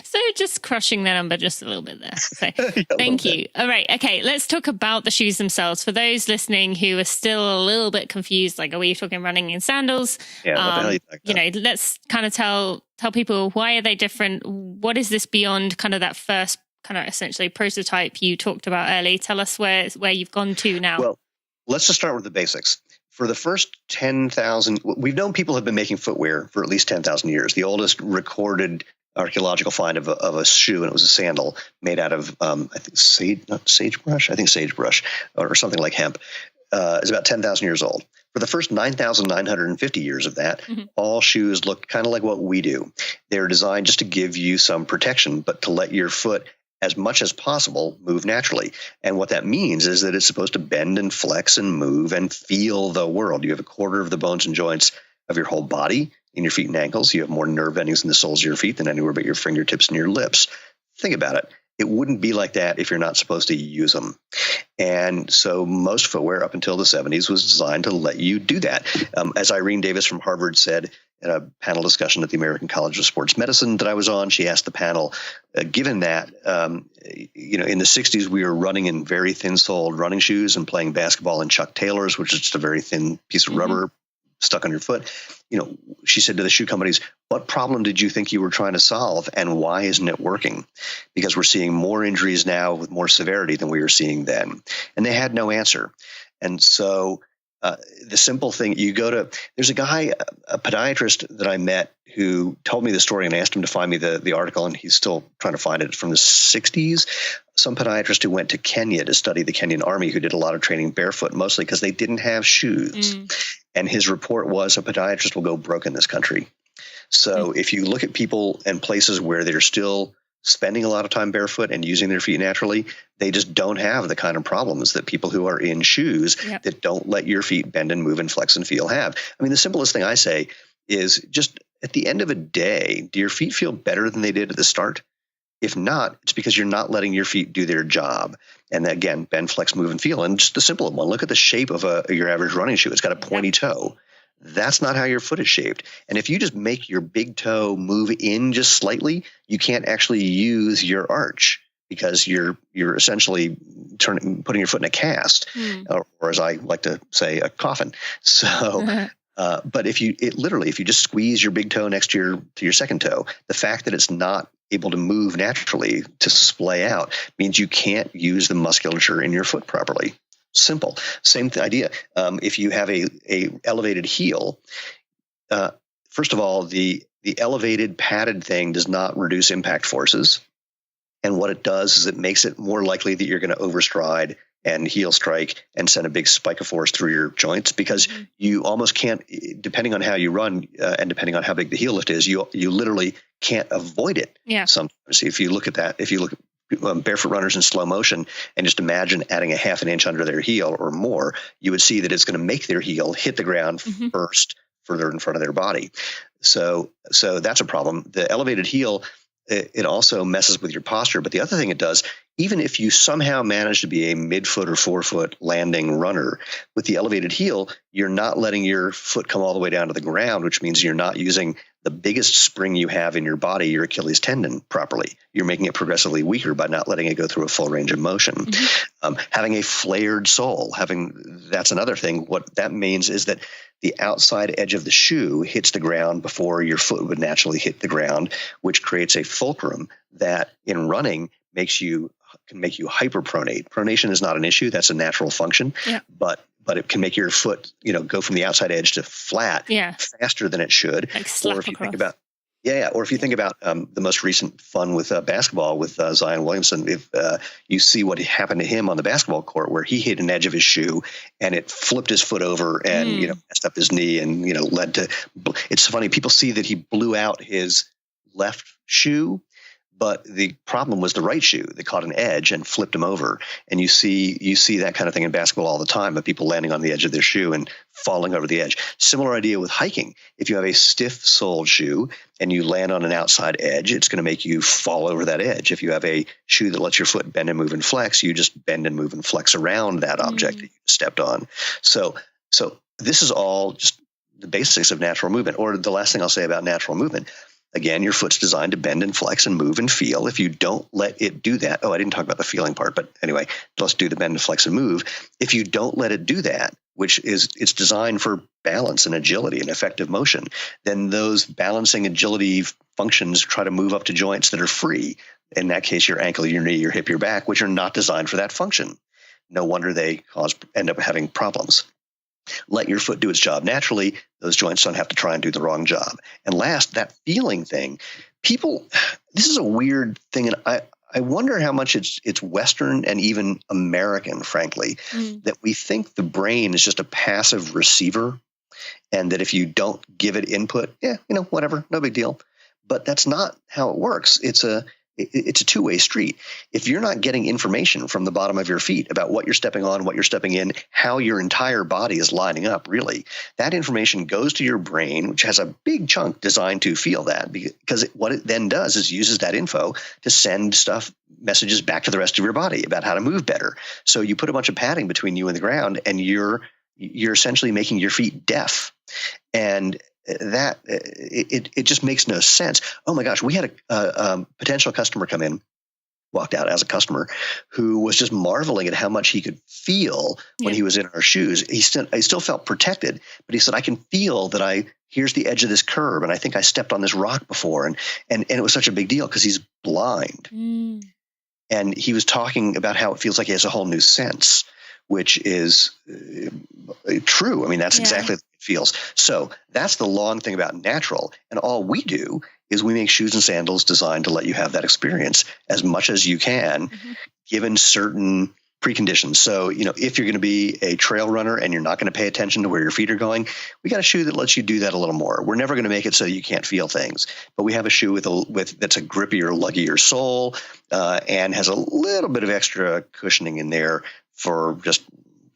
So just crushing the number just a little bit there. So thank you. All right. Okay. Let's talk about the shoes themselves. For those listening who are still a little bit confused, like, are we talking running in sandals? Yeah. What the hell are you talking about? Let's kind of tell people, why are they different? What is this beyond kind of that first kind of essentially prototype you talked about earlier? Tell us where you've gone to now. Well, let's just start with the basics. For the first 10,000, we've known people have been making footwear for at least 10,000 years. The oldest recorded archaeological find of a shoe, and it was a sandal made out of, sagebrush or something like hemp, is about 10,000 years old. For the first 9,950 years of that, all shoes looked kind of like what we do. They're designed just to give you some protection, but to let your foot, as much as possible, move naturally. And what that means is that it's supposed to bend and flex and move and feel the world. You have a quarter of the bones and joints of your whole body in your feet and ankles. You have more nerve endings in the soles of your feet than anywhere but your fingertips and your lips. Think about it. It wouldn't be like that if you're not supposed to use them. And so most footwear up until the 70s was designed to let you do that. As Irene Davis from Harvard said, at a panel discussion at the American College of Sports Medicine that I was on. She asked the panel, given that, in the 60s, we were running in very thin-soled running shoes and playing basketball in Chuck Taylors, which is just a very thin piece of rubber stuck on your foot. She said to the shoe companies, what problem did you think you were trying to solve, and why isn't it working? Because we're seeing more injuries now with more severity than we were seeing then. And they had no answer. And so the simple thing, there's a guy, a podiatrist that I met who told me the story, and I asked him to find me the article, and he's still trying to find it, from the 60s. Some podiatrist who went to Kenya to study the Kenyan army, who did a lot of training barefoot, mostly because they didn't have shoes. And his report was a podiatrist will go broke in this country. So if you look at people and places where they're still spending a lot of time barefoot and using their feet naturally, they just don't have the kind of problems that people who are in shoes that don't let your feet bend and move and flex and feel have. I mean, the simplest thing I say is just at the end of a day, do your feet feel better than they did at the start? If not, it's because you're not letting your feet do their job. And again, bend, flex, move, and feel. And just the simple one, look at the shape of your average running shoe. It's got a pointy toe. That's not how your foot is shaped. And if you just make your big toe move in just slightly, you can't actually use your arch, because you're essentially putting your foot in a cast, or as I like to say, a coffin. So, but if you just squeeze your big toe next to your second toe, the fact that it's not able to move naturally to splay out means you can't use the musculature in your foot properly. Simple. Same idea. If you have a elevated heel, first of all, the elevated padded thing does not reduce impact forces. And what it does is it makes it more likely that you're going to overstride and heel strike and send a big spike of force through your joints, because you almost can't, depending on how you run and depending on how big the heel lift is, you literally can't avoid it. Sometimes if you look at barefoot runners in slow motion and just imagine adding a half an inch under their heel or more, you would see that it's going to make their heel hit the ground first, further in front of their body. So that's a problem. The elevated heel, it also messes with your posture. But the other thing it does, even if you somehow manage to be a midfoot or forefoot landing runner, with the elevated heel, you're not letting your foot come all the way down to the ground, which means you're not using the biggest spring you have in your body, your Achilles tendon, properly. You're making it progressively weaker by not letting it go through a full range of motion. Having a flared sole, that's another thing. What that means is that the outside edge of the shoe hits the ground before your foot would naturally hit the ground, which creates a fulcrum that in running can make you hyperpronate. Pronation is not an issue. That's a natural function. But it can make your foot, go from the outside edge to flat faster than it should. Or if you think about, the most recent fun with basketball with Zion Williamson, if you see what happened to him on the basketball court, where he hit an edge of his shoe and it flipped his foot over and messed up his knee and led to. It's funny, people see that he blew out his left shoe, but the problem was the right shoe that caught an edge and flipped him over. And you see that kind of thing in basketball all the time, of people landing on the edge of their shoe and falling over the edge. Similar idea with hiking. If you have a stiff-soled shoe and you land on an outside edge, it's going to make you fall over that edge. If you have a shoe that lets your foot bend and move and flex, you just bend and move and flex around that object that you stepped on. So this is all just the basics of natural movement. Or the last thing I'll say about natural movement, again, your foot's designed to bend and flex and move and feel. If you don't let it do that, I didn't talk about the feeling part, but anyway, let's do the bend and flex and move. If you don't let it do that, it's designed for balance and agility and effective motion, then those balancing agility functions try to move up to joints that are free. In that case, your ankle, your knee, your hip, your back, which are not designed for that function. No wonder they end up having problems. Let your foot do its job naturally. Those joints don't have to try and do the wrong job. And last, that feeling thing. This is a weird thing, and I wonder how much it's Western and even American, frankly, that we think the brain is just a passive receiver, and that if you don't give it input, whatever, no big deal. But that's not how it works. It's a two-way street. If you're not getting information from the bottom of your feet about what you're stepping on, what you're stepping in, how your entire body is lining up, really, that information goes to your brain, which has a big chunk designed to feel that, because what it then does is uses that info to send messages back to the rest of your body about how to move better. So you put a bunch of padding between you and the ground, and you're essentially making your feet deaf. And it just makes no sense. Oh my gosh, we had a potential customer come in, walked out as a customer, who was just marveling at how much he could feel when he was in our shoes. He still felt protected, but he said, I can feel that here's the edge of this curb, and I think I stepped on this rock before. And it was such a big deal because he's blind. And he was talking about how it feels like he has a whole new sense, which is true. I mean, that's exactly what it feels. So that's the long thing about natural. And all we do is we make shoes and sandals designed to let you have that experience as much as you can, given certain preconditions. So, if you're going to be a trail runner and you're not going to pay attention to where your feet are going, we got a shoe that lets you do that a little more. We're never going to make it so you can't feel things, but we have a shoe that's a grippier, luggier sole, and has a little bit of extra cushioning in there for just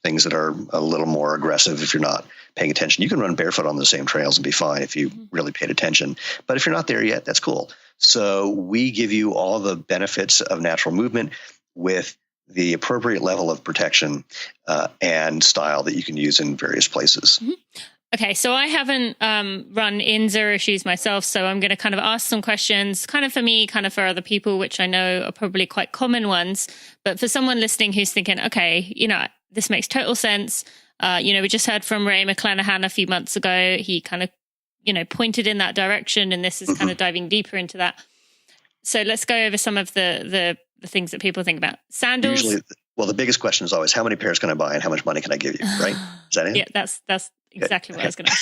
things that are a little more aggressive if you're not paying attention. You can run barefoot on the same trails and be fine if you really paid attention. But if you're not there yet, that's cool. So we give you all the benefits of natural movement with the appropriate level of protection and style that you can use in various places. Okay, so I haven't run in Zero shoes myself, so I'm going to kind of ask some questions, kind of for me, kind of for other people, which I know are probably quite common ones. But for someone listening who's thinking, okay, this makes total sense. We just heard from Ray McClanahan a few months ago. He kind of, pointed in that direction, and this is kind of diving deeper into that. So let's go over some of the things that people think about. Sandals. Usually, the biggest question is always, how many pairs can I buy and how much money can I give you, right? Is that it? Yeah, that's exactly what I was going to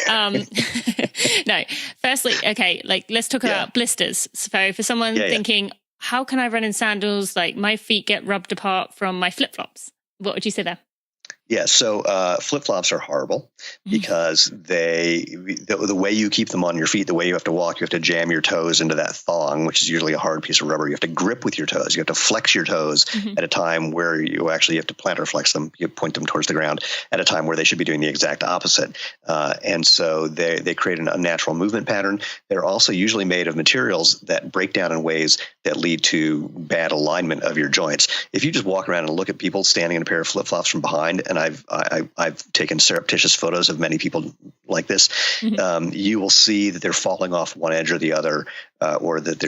ask. No, firstly, okay, let's talk about blisters. So for someone thinking, how can I run in sandals? Like my feet get rubbed apart from my flip-flops. What would you say there? Yeah, so flip-flops are horrible because the way you keep them on your feet, the way you have to walk, you have to jam your toes into that thong, which is usually a hard piece of rubber. You have to grip with your toes. You have to flex your toes at a time where you actually have to plantar flex them. You point them towards the ground at a time where they should be doing the exact opposite. And so they create an unnatural movement pattern. They're also usually made of materials that break down in ways that lead to bad alignment of your joints. If you just walk around and look at people standing in a pair of flip-flops from behind, and I've taken surreptitious photos of many people like this. You will see that they're falling off one edge or the other, or that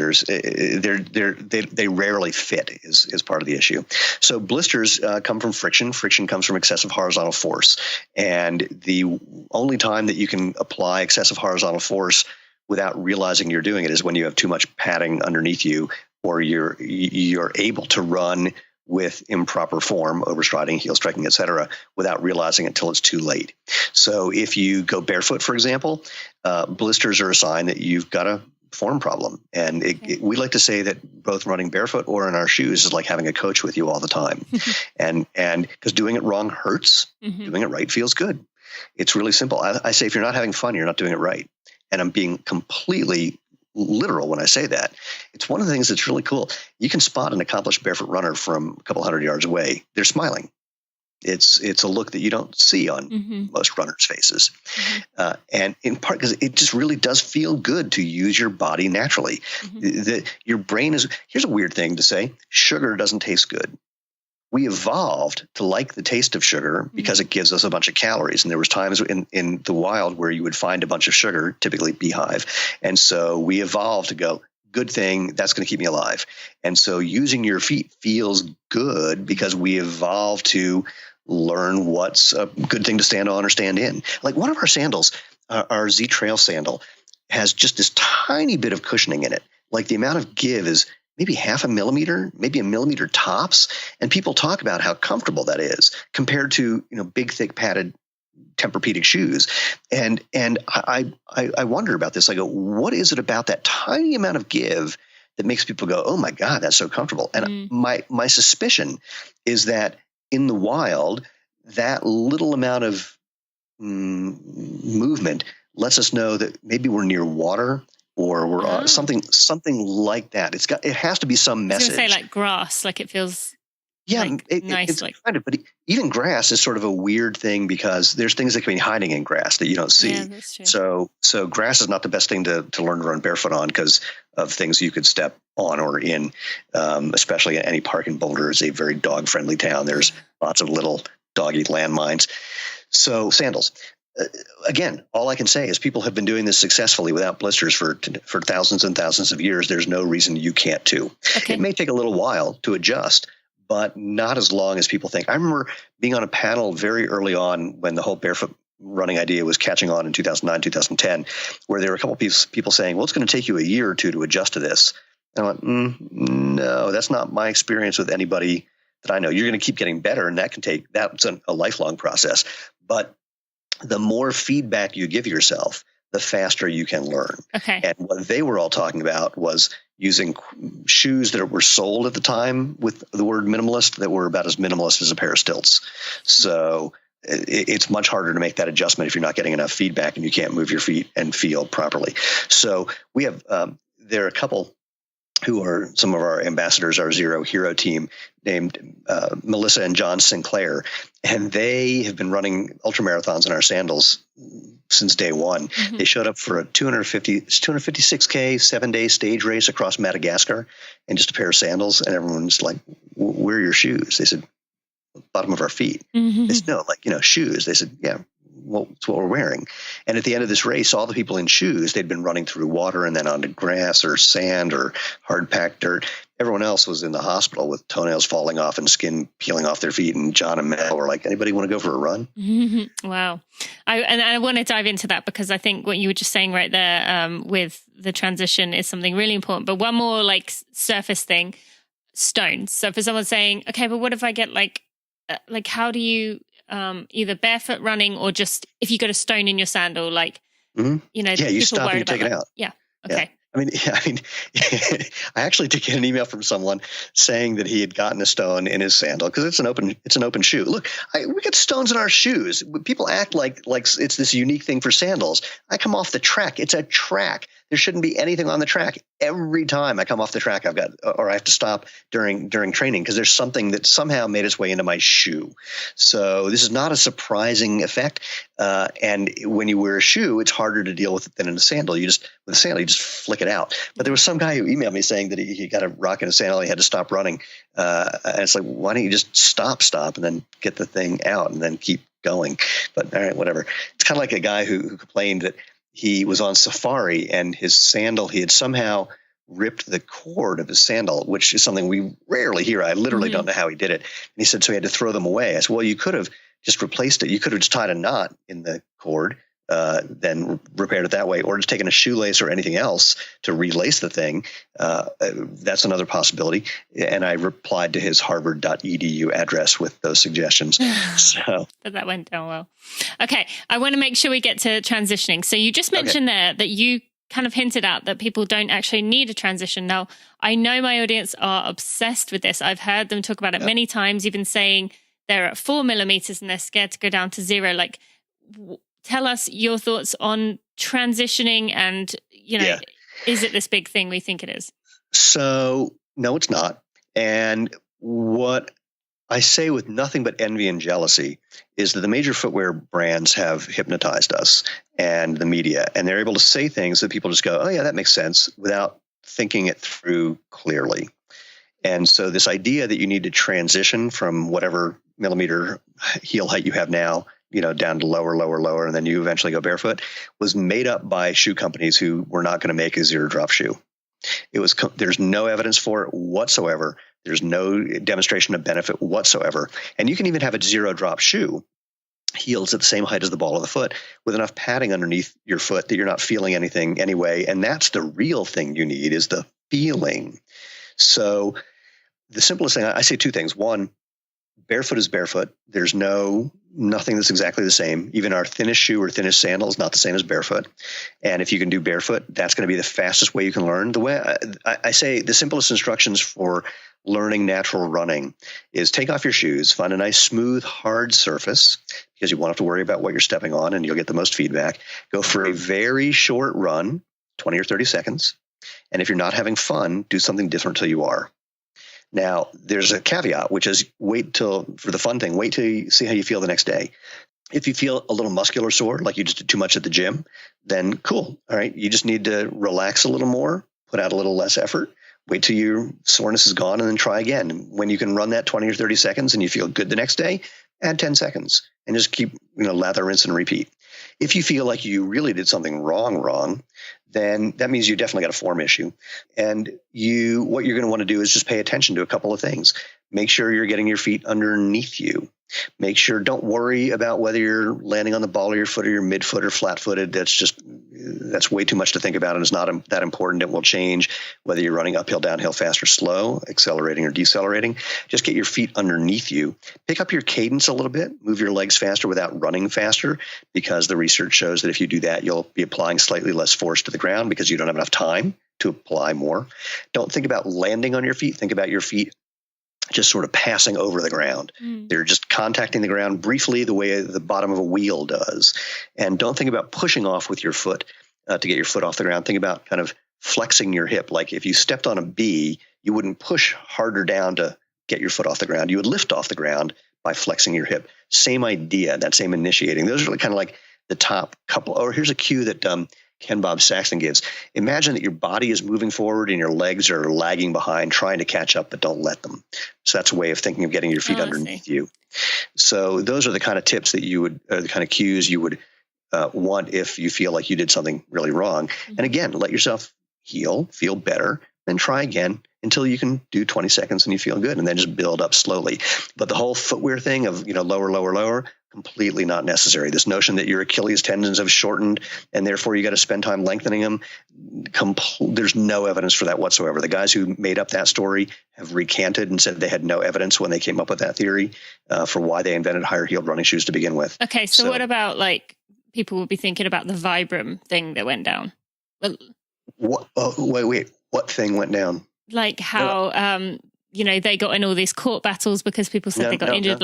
they rarely fit is part of the issue. So blisters come from friction. Friction comes from excessive horizontal force, and the only time that you can apply excessive horizontal force without realizing you're doing it is when you have too much padding underneath you, or you're able to run with improper form, overstriding, heel striking, etc., without realizing it until it's too late. So if you go barefoot, for example, blisters are a sign that you've got a form problem. And we like to say that both running barefoot or in our shoes is like having a coach with you all the time. and because doing it wrong hurts, doing it right feels good. It's really simple. I say if you're not having fun, you're not doing it right. And I'm being completely literal when I say that. It's one of the things that's really cool. You can spot an accomplished barefoot runner from a couple hundred yards away. They're smiling. It's a look that you don't see on most runners' faces. And in part because it just really does feel good to use your body naturally. Your brain here's a weird thing to say, sugar doesn't taste good. We evolved to like the taste of sugar because it gives us a bunch of calories. And there was times in the wild where you would find a bunch of sugar, typically beehive. And so we evolved to go, good thing, that's going to keep me alive. And so using your feet feels good because we evolved to learn what's a good thing to stand on or stand in. Like one of our sandals, our Z Trail sandal, has just this tiny bit of cushioning in it. Like the amount of give is maybe half a millimeter, maybe a millimeter tops. And people talk about how comfortable that is compared to, big, thick padded Tempur-Pedic shoes. And I wonder about this. I go, what is it about that tiny amount of give that makes people go, oh my God, that's so comfortable? And my suspicion is that in the wild, that little amount of movement lets us know that maybe we're near water, or we're something like that. It has to be some message. I was going to say like grass, like it feels nice. It's kind of, but even grass is sort of a weird thing because there's things that can be hiding in grass that you don't see. Yeah, that's true. So grass is not the best thing to learn to run barefoot on because of things you could step on or in, especially at any park in Boulder. It's a very dog-friendly town. There's lots of little dog-eat landmines. So sandals. again, all I can say is people have been doing this successfully without blisters for thousands and thousands of years. There's no reason you can't too. Okay. It may take a little while to adjust, but not as long as people think. I remember being on a panel very early on when the whole barefoot running idea was catching on in 2009, 2010, where there were a couple of people saying, well, it's going to take you a year or two to adjust to this. And I went, no, that's not my experience with anybody that I know. You're going to keep getting better, and that's a lifelong process. But the more feedback you give yourself, the faster you can learn. Okay. And what they were all talking about was using shoes that were sold at the time with the word minimalist that were about as minimalist as a pair of stilts. So it's much harder to make that adjustment if you're not getting enough feedback and you can't move your feet and feel properly. So we have there are a couple who are some of our ambassadors, our Zero Hero team, named Melissa and John Sinclair, and they have been running ultramarathons in our Sandals since day one. Mm-hmm. They showed up for a 256K 7-day stage race across Madagascar in just a pair of sandals, and everyone's like, "Where are your shoes?" They said, "Bottom of our feet." Mm-hmm. They said, "No, shoes." They said, "Yeah, well, it's what we're wearing." And at the end of this race, all the people in shoes, they'd been running through water and then onto grass or sand or hard packed dirt. Everyone else was in the hospital with toenails falling off and skin peeling off their feet. And John and Mel were like, "Anybody want to go for a run?" Mm-hmm. Wow. I want to dive into that because I think what you were just saying right there with the transition is something really important. But one more surface thing, stones. So for someone saying, okay, but what if I get how do you either barefoot running or just if you got a stone in your sandal, you stop and you take it out. Yeah. Okay. Yeah. I actually did get an email from someone saying that he had gotten a stone in his sandal because it's an open shoe. Look, we get stones in our shoes. People act like it's this unique thing for sandals. I come off the track. It's a track. There shouldn't be anything on the track. Every time I come off the track, I have to stop during training because there's something that somehow made its way into my shoe. So this is not a surprising effect. And when you wear a shoe, it's harder to deal with it than in a sandal. With a sandal, you just flick it out. But there was some guy who emailed me saying that he got a rock in a sandal. He had to stop running. And it's like, why don't you just stop, and then get the thing out and then keep going? But all right, whatever. It's kind of like a guy who complained that he was on safari and his sandal, he had somehow ripped the cord of his sandal, which is something we rarely hear. I literally don't know how he did it. And he said, so he had to throw them away. I said, well, you could have just replaced it. You could have just tied a knot in the cord, then repaired it that way, or just taken a shoelace or anything else to relace the thing. That's another possibility. And I replied to his harvard.edu address with those suggestions. But that went down well. Okay. I want to make sure we get to transitioning. So you just mentioned there that you kind of hinted out that people don't actually need a transition. Now, I know my audience are obsessed with this. I've heard them talk about it many times, even saying they're at 4 millimeters and they're scared to go down to 0. Tell us your thoughts on transitioning and, is it this big thing we think it is? So, no, it's not. And what I say with nothing but envy and jealousy is that the major footwear brands have hypnotized us and the media, and they're able to say things that people just go, oh, yeah, that makes sense, without thinking it through clearly. And so this idea that you need to transition from whatever millimeter heel height you have now, down to lower, and then you eventually go barefoot, was made up by shoe companies who were not going to make a 0-drop shoe. There's no evidence for it whatsoever. There's no demonstration of benefit whatsoever. And you can even have a 0-drop shoe, heels at the same height as the ball of the foot, with enough padding underneath your foot that you're not feeling anything anyway. And that's the real thing you need, is the feeling. So the simplest thing, I say two things. One, barefoot is barefoot. There's nothing that's exactly the same. Even our thinnest shoe or thinnest sandal is not the same as barefoot. And if you can do barefoot, that's going to be the fastest way you can learn. The way I say the simplest instructions for learning natural running is take off your shoes, find a nice, smooth, hard surface, because you won't have to worry about what you're stepping on and you'll get the most feedback. Go for a very short run, 20 or 30 seconds. And if you're not having fun, do something different till you are. Now, there's a caveat, which is wait till you see how you feel the next day. If you feel a little muscular sore, like you just did too much at the gym, then cool. All right. You just need to relax a little more, put out a little less effort, wait till your soreness is gone, and then try again. And when you can run that 20 or 30 seconds and you feel good the next day, add 10 seconds and just keep, lather, rinse, and repeat. If you feel like you really did something wrong, then that means you definitely got a form issue. And what you're going to want to do is just pay attention to a couple of things. Make sure you're getting your feet underneath you. Make sure, don't worry about whether you're landing on the ball of your foot or your midfoot or flat-footed. That's way too much to think about, and it's not that important. It will change whether you're running uphill, downhill, fast or slow, accelerating or decelerating. Just get your feet underneath you. Pick up your cadence a little bit. Move your legs faster without running faster, because the research shows that if you do that, you'll be applying slightly less force to the ground because you don't have enough time to apply more. Don't think about landing on your feet. Think about your feet just sort of passing over the ground. They're just contacting the ground briefly the way the bottom of a wheel does. And don't think about pushing off with your foot to get your foot off the ground. Think about kind of flexing your hip. Like if you stepped on a bee, you wouldn't push harder down to get your foot off the ground. You would lift off the ground by flexing your hip. Same idea, that same initiating. Those are kind of like the top couple. Or here's a cue that Ken Bob Saxton gives. Imagine that your body is moving forward and your legs are lagging behind, trying to catch up, but don't let them. So that's a way of thinking of getting your feet underneath you. So those are the kind of tips that you would, the kind of cues you would want if you feel like you did something really wrong. And again, let yourself heal, feel better, then try again until you can do 20 seconds and you feel good, and then just build up slowly. But the whole footwear thing of, lower, completely not necessary. This notion that your Achilles tendons have shortened and therefore you got to spend time lengthening them, there's no evidence for that whatsoever. The guys who made up that story have recanted and said they had no evidence when they came up with that theory for why they invented higher heeled running shoes to begin with. Okay, so what about people will be thinking about the Vibram thing that went down? What? Wait, what thing went down? Like how, they got in all these court battles because people said they got injured.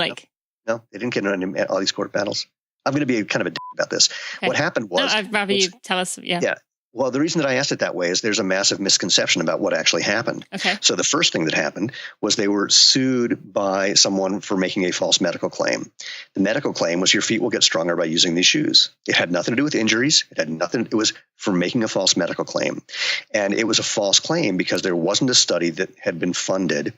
No, they didn't get into all these court battles. I'm going to be kind of a dick about this. Okay. What happened was... No, I'd rather you tell us. Yeah. Well, the reason that I asked it that way is there's a massive misconception about what actually happened. Okay. So the first thing that happened was they were sued by someone for making a false medical claim. The medical claim was your feet will get stronger by using these shoes. It had nothing to do with injuries. It was for making a false medical claim. And it was a false claim because there wasn't a study that had been funded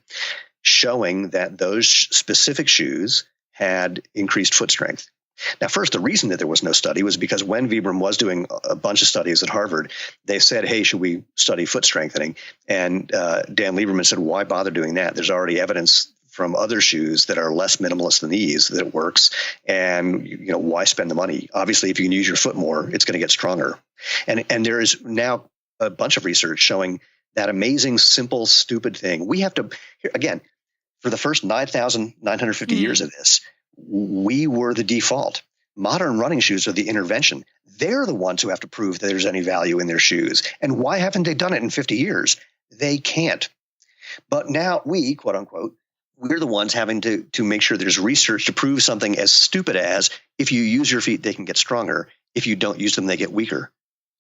showing that those specific shoes had increased foot strength. Now, first, the reason that there was no study was because when Vibram was doing a bunch of studies at Harvard, they said, hey, should we study foot strengthening? And Dan Lieberman said, why bother doing that? There's already evidence from other shoes that are less minimalist than these that it works. And, why spend the money? Obviously, if you can use your foot more, it's going to get stronger. And there is now a bunch of research showing that amazing, simple, stupid thing. We have to, again, for the first 9,950 years of this, we were the default. Modern running shoes are the intervention. They're the ones who have to prove that there's any value in their shoes. And why haven't they done it in 50 years? They can't. But now we, quote unquote, we're the ones having to make sure there's research to prove something as stupid as if you use your feet, they can get stronger. If you don't use them, they get weaker.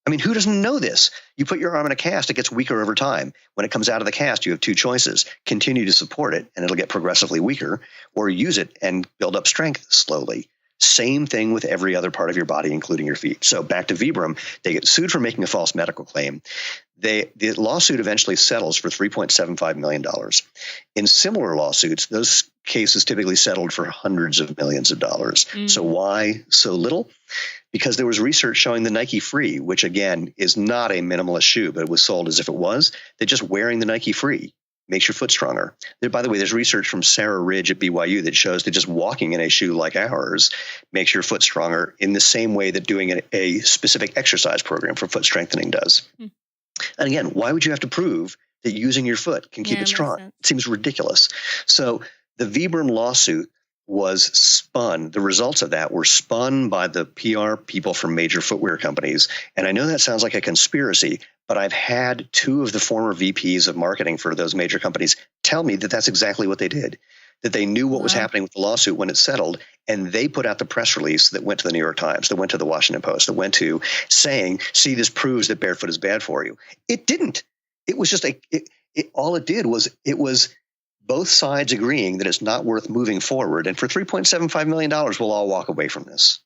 I mean, who doesn't know this? You put your arm in a cast, it gets weaker over time. When it comes out of the cast, you have two choices. Continue to support it, and it'll get progressively weaker, or use it and build up strength slowly. Same thing with every other part of your body, including your feet. So back to Vibram, they get sued for making a false medical claim. The lawsuit eventually settles for $3.75 million. In similar lawsuits, those cases typically settled for hundreds of millions of dollars. So why so little? Because there was research showing the Nike Free, which again is not a minimalist shoe, but it was sold as if it was, that just wearing the Nike Free makes your foot stronger. By the way, there's research from Sarah Ridge at BYU that shows that just walking in a shoe like ours makes your foot stronger in the same way that doing a specific exercise program for foot strengthening does. And again, why would you have to prove that using your foot can keep it strong? It seems ridiculous. So the Vibram lawsuit was spun. The results of that were spun by the PR people from major footwear companies. And I know that sounds like a conspiracy, but I've had two of the former VPs of marketing for those major companies tell me that that's exactly what they did, that they knew what was happening with the lawsuit when it settled, and they put out the press release that went to the New York Times, that went to the Washington Post, that went to saying, see, this proves that barefoot is bad for you. It didn't. It was just all it did was it was both sides agreeing that it's not worth moving forward. And for $3.75 million, we'll all walk away from this.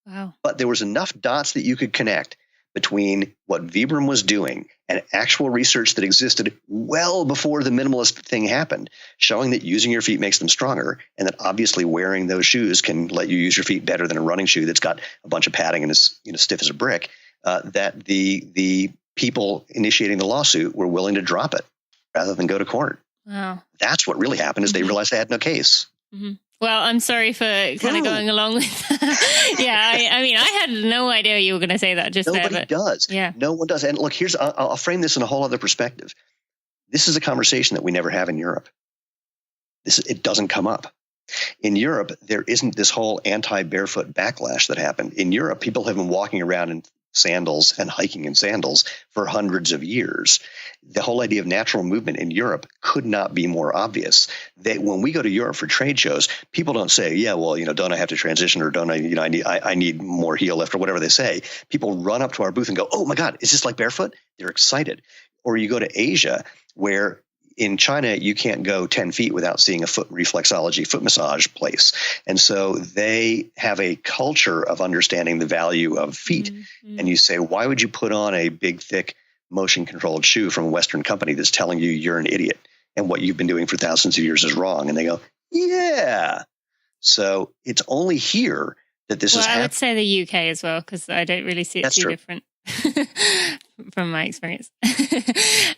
Wow. But there was enough dots that you could connect between what Vibram was doing and actual research that existed well before the minimalist thing happened, showing that using your feet makes them stronger, and that obviously wearing those shoes can let you use your feet better than a running shoe that's got a bunch of padding and is stiff as a brick, that the people initiating the lawsuit were willing to drop it rather than go to court. Wow. That's what really happened, is they realized they had no case. Mm-hmm. Well, I'm sorry for kind of going along with that. Yeah, I mean, I had no idea you were going to say that just Nobody there. But does. Yeah. No one does. And look, I'll frame this in a whole other perspective. This is a conversation that we never have in Europe. It doesn't come up. In Europe, there isn't this whole anti-barefoot backlash that happened. In Europe, people have been walking around in sandals and hiking in sandals for hundreds of years. The whole idea of natural movement in Europe could not be more obvious. When we go to Europe for trade shows, people don't say, yeah, well, don't I have to transition, or don't I, I need more heel lift, or whatever they say. People run up to our booth and go, oh my God, is this like barefoot? They're excited. Or you go to Asia, where in China, you can't go 10 feet without seeing a foot reflexology, foot massage place. And so they have a culture of understanding the value of feet. Mm-hmm. And you say, why would you put on a big, thick, motion-controlled shoe from a Western company that's telling you you're an idiot and what you've been doing for thousands of years is wrong? And they go, yeah. So it's only here that this is happening. I would say the UK as well, because I don't really see it too different. From my experience.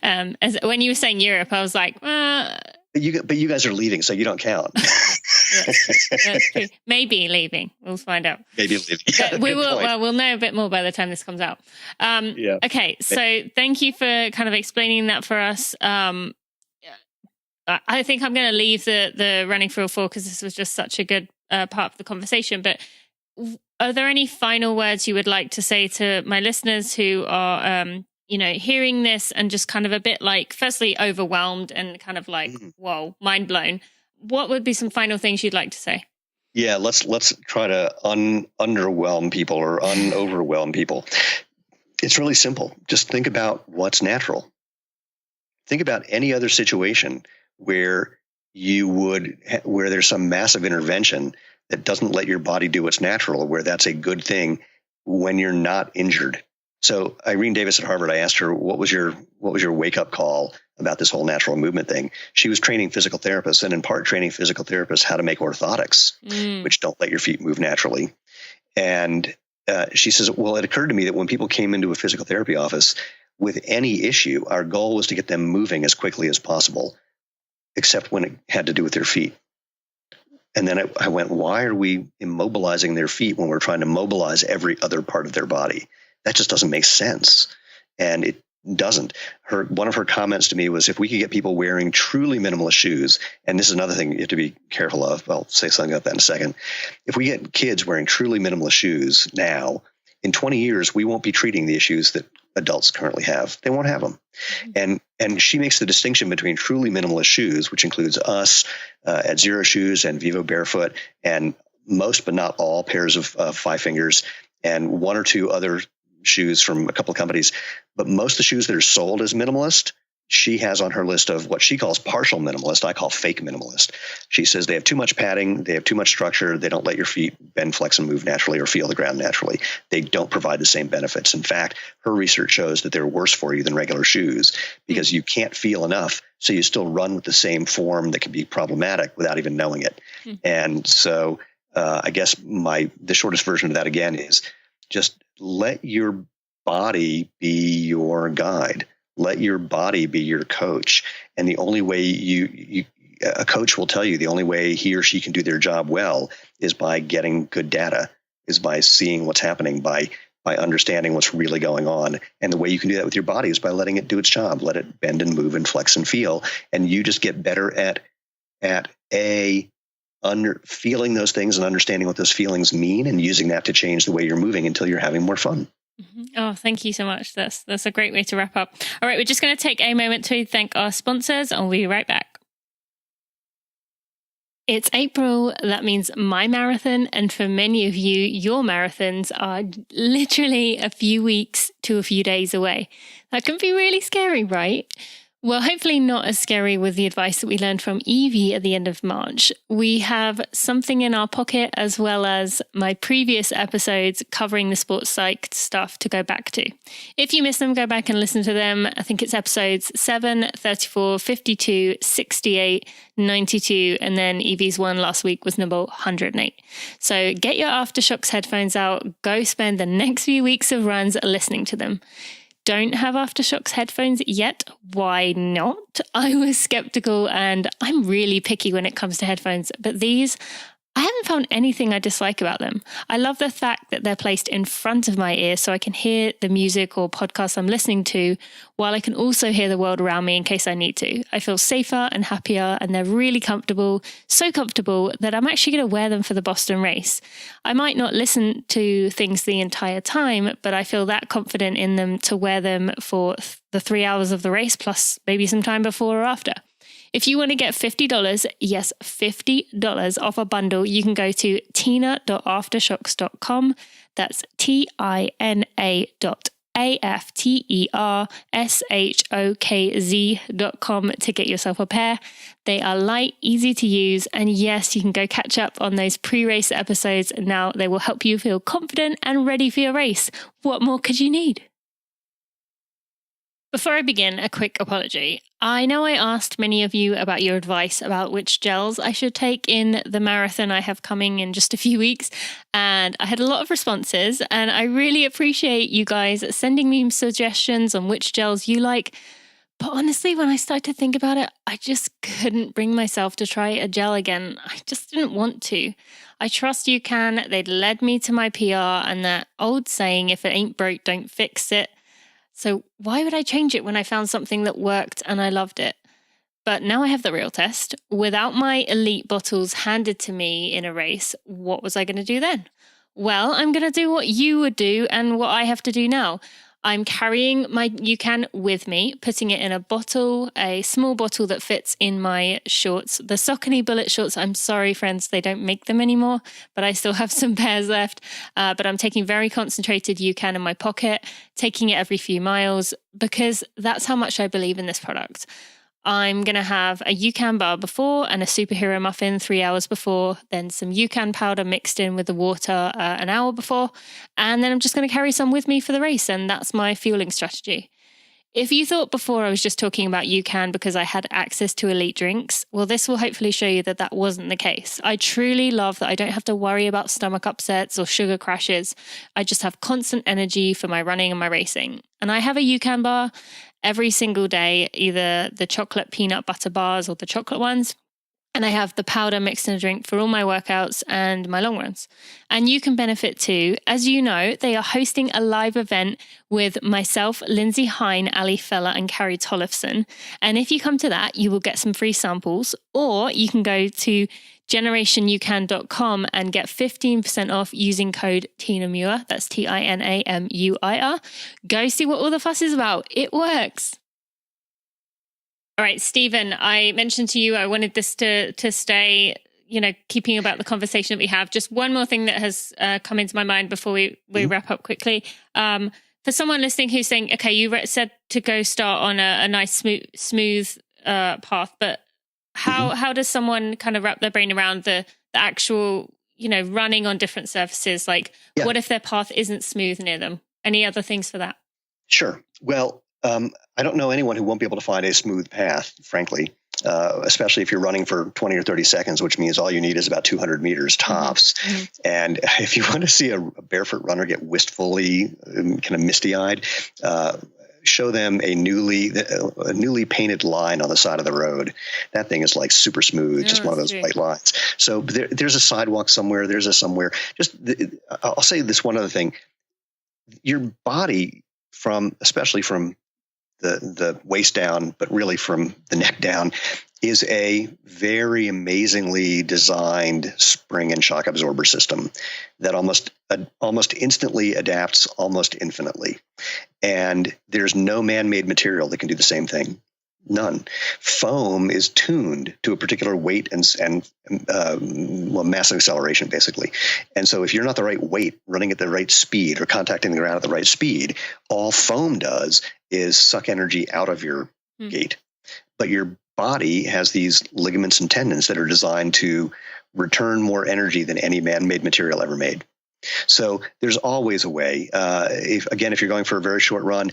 When you were saying Europe, I was like, But you guys are leaving, so you don't count. That's true. Maybe leaving. We'll find out. Maybe leaving. Yeah, we will. Well, we'll know a bit more by the time this comes out. Okay, so thank you for kind of explaining that for us. I think I'm going to leave the running for all because this was just such a good part of the conversation. But are there any final words you would like to say to my listeners who are, hearing this and just kind of a bit like, firstly, overwhelmed and kind of like, whoa, mind blown? What would be some final things you'd like to say? Yeah, let's try to underwhelm people or unoverwhelm people. It's really simple. Just think about what's natural. Think about any other situation where where there's some massive intervention that doesn't let your body do what's natural, where that's a good thing when you're not injured. So Irene Davis at Harvard, I asked her, what was your wake up call about this whole natural movement thing? She was training physical therapists, and in part training physical therapists how to make orthotics, which don't let your feet move naturally. And she says, well, it occurred to me that when people came into a physical therapy office with any issue, our goal was to get them moving as quickly as possible, except when it had to do with their feet. And then I went, why are we immobilizing their feet when we're trying to mobilize every other part of their body? That just doesn't make sense. And it doesn't. One of her comments to me was, if we could get people wearing truly minimalist shoes, and this is another thing you have to be careful of, I'll say something about that in a second. If we get kids wearing truly minimalist shoes now, in 20 years, we won't be treating the issues that adults currently have. They won't have them. And she makes the distinction between truly minimalist shoes, which includes us at Zero Shoes and Vivo Barefoot, and most but not all pairs of Five Fingers, and one or two other shoes from a couple of companies. But most of the shoes that are sold as minimalist, she has on her list of what she calls partial minimalist. I call fake minimalist. She says they have too much padding, they have too much structure, they don't let your feet bend, flex, and move naturally or feel the ground naturally. They don't provide the same benefits. In fact, her research shows that they're worse for you than regular shoes because you can't feel enough, so you still run with the same form that can be problematic without even knowing it. And so I guess the shortest version of that again is just let your body be your guide. Let your body be your coach. And the only way a coach will tell you the only way he or she can do their job well is by getting good data, is by seeing what's happening, by understanding what's really going on. And the way you can do that with your body is by letting it do its job. Let it bend and move and flex and feel. And you just get better at feeling those things and understanding what those feelings mean and using that to change the way you're moving until you're having more fun. Oh, thank you so much. That's a great way to wrap up. All right, we're just going to take a moment to thank our sponsors, and we'll be right back. It's April. That means my marathon. And for many of you, your marathons are literally a few weeks to a few days away. That can be really scary, right? Well, hopefully not as scary with the advice that we learned from Evie at the end of March. We have something in our pocket, as well as my previous episodes covering the sports psych stuff to go back to. If you missed them, go back and listen to them. I think it's episodes 7, 34, 52, 68, 92, and then Evie's one last week was number 108. So get your Aftershocks headphones out, go spend the next few weeks of runs listening to them. Don't have Aftershocks headphones yet? Why not? I was skeptical, and I'm really picky when it comes to headphones, but these, I haven't found anything I dislike about them. I love the fact that they're placed in front of my ear so I can hear the music or podcast I'm listening to, while I can also hear the world around me in case I need to. I feel safer and happier, and they're really comfortable, so comfortable that I'm actually going to wear them for the Boston race. I might not listen to things the entire time, but I feel that confident in them to wear them for the 3 hours of the race, plus maybe some time before or after. If you want to get $50, yes, $50 off a bundle, you can go to tina.aftershocks.com. That's tina.aftershokz.com to get yourself a pair. They are light, easy to use, and yes, you can go catch up on those pre-race episodes now. They will help you feel confident and ready for your race. What more could you need? Before I begin, a quick apology. I know I asked many of you about your advice about which gels I should take in the marathon I have coming in just a few weeks, and I had a lot of responses, and I really appreciate you guys sending me suggestions on which gels you like. But honestly, when I started to think about it, I just couldn't bring myself to try a gel again. I just didn't want to. I trust UCAN. They'd led me to my PR, and that old saying, if it ain't broke, don't fix it. So why would I change it when I found something that worked and I loved it? But now I have the real test. Without my elite bottles handed to me in a race, what was I going to do then? Well, I'm going to do what you would do and what I have to do now. I'm carrying my UCAN with me, putting it in a bottle, a small bottle that fits in my shorts. The Saucony Bullet shorts, I'm sorry, friends, they don't make them anymore, but I still have some pairs left. But I'm taking very concentrated UCAN in my pocket, taking it every few miles, because that's how much I believe in this product. I'm going to have a UCAN bar before and a superhero muffin 3 hours before, then some UCAN powder mixed in with the water an hour before, and then I'm just going to carry some with me for the race, and that's my fueling strategy. If you thought before I was just talking about UCAN because I had access to elite drinks, well, this will hopefully show you that that wasn't the case. I truly love that I don't have to worry about stomach upsets or sugar crashes. I just have constant energy for my running and my racing. And I have a UCAN bar every single day, either the chocolate peanut butter bars or the chocolate ones. And I have the powder mixed in a drink for all my workouts and my long runs. And you can benefit too. As you know, they are hosting a live event with myself, Lindsay Hine, Ali Feller, and Carrie Tollefson. And if you come to that, you will get some free samples, or you can go to generationyoucan.com and get 15% off using code TINAMUIR. That's TINAMUIR. Go see what all the fuss is about. It works. All right, Stephen, I mentioned to you I wanted this to stay, keeping about the conversation that we have. Just one more thing that has come into my mind before we wrap up quickly. For someone listening who's saying, okay, you said to go start on a nice smooth path, but how does someone kind of wrap their brain around the actual, running on different surfaces? Like, what if their path isn't smooth near them? Any other things for that? Sure. Well, I don't know anyone who won't be able to find a smooth path, frankly, especially if you're running for 20 or 30 seconds, which means all you need is about 200 meters tops. Mm-hmm. And if you want to see a barefoot runner get wistfully, kind of misty-eyed, show them a newly painted line on the side of the road. That thing is like super smooth, just one of those white lines. So there's a sidewalk somewhere. I'll say this one other thing. Your body, especially from the waist down, but really from the neck down, is a very amazingly designed spring and shock absorber system that almost instantly adapts almost infinitely. And there's no man-made material that can do the same thing. None. Foam is tuned to a particular weight and mass acceleration, basically. And so if you're not the right weight, running at the right speed, or contacting the ground at the right speed, all foam does is suck energy out of your gait but your body has these ligaments and tendons that are designed to return more energy than any man-made material ever made. So there's always a way. If you're going for a very short run,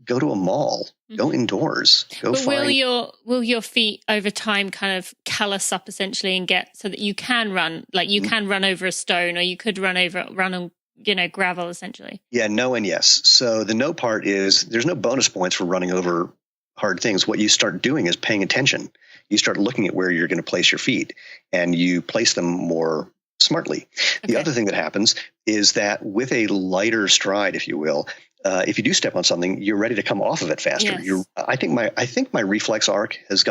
go to a mall, go indoors, will your feet over time kind of callus up essentially and get so that you can run, like you can run over a stone, or you could run on gravel essentially? Yeah, no and yes. So the no part is there's no bonus points for running over hard things. What you start doing is paying attention. You start looking at where you're going to place your feet, and you place them more smartly. Okay. The other thing that happens is that with a lighter stride, if you will, if you do step on something, you're ready to come off of it faster. Yes. I think my reflex arc has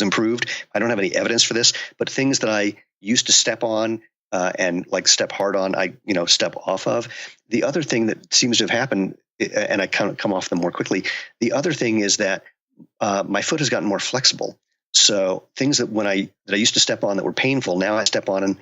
improved. I don't have any evidence for this, but things that I used to step on and like step hard on, I step off of. The other thing that seems to have happened, and I kind of come off them more quickly. The other thing is that my foot has gotten more flexible. So things that I used to step on that were painful, now I step on and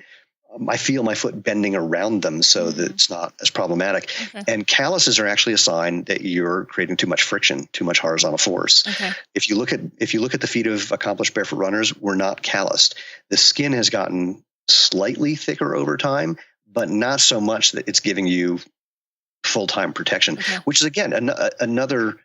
I feel my foot bending around them so that it's not as problematic. Okay. And calluses are actually a sign that you're creating too much friction, too much horizontal force. Okay. If you look at the feet of accomplished barefoot runners, we're not calloused. The skin has gotten slightly thicker over time, but not so much that it's giving you full-time protection, which is, again, another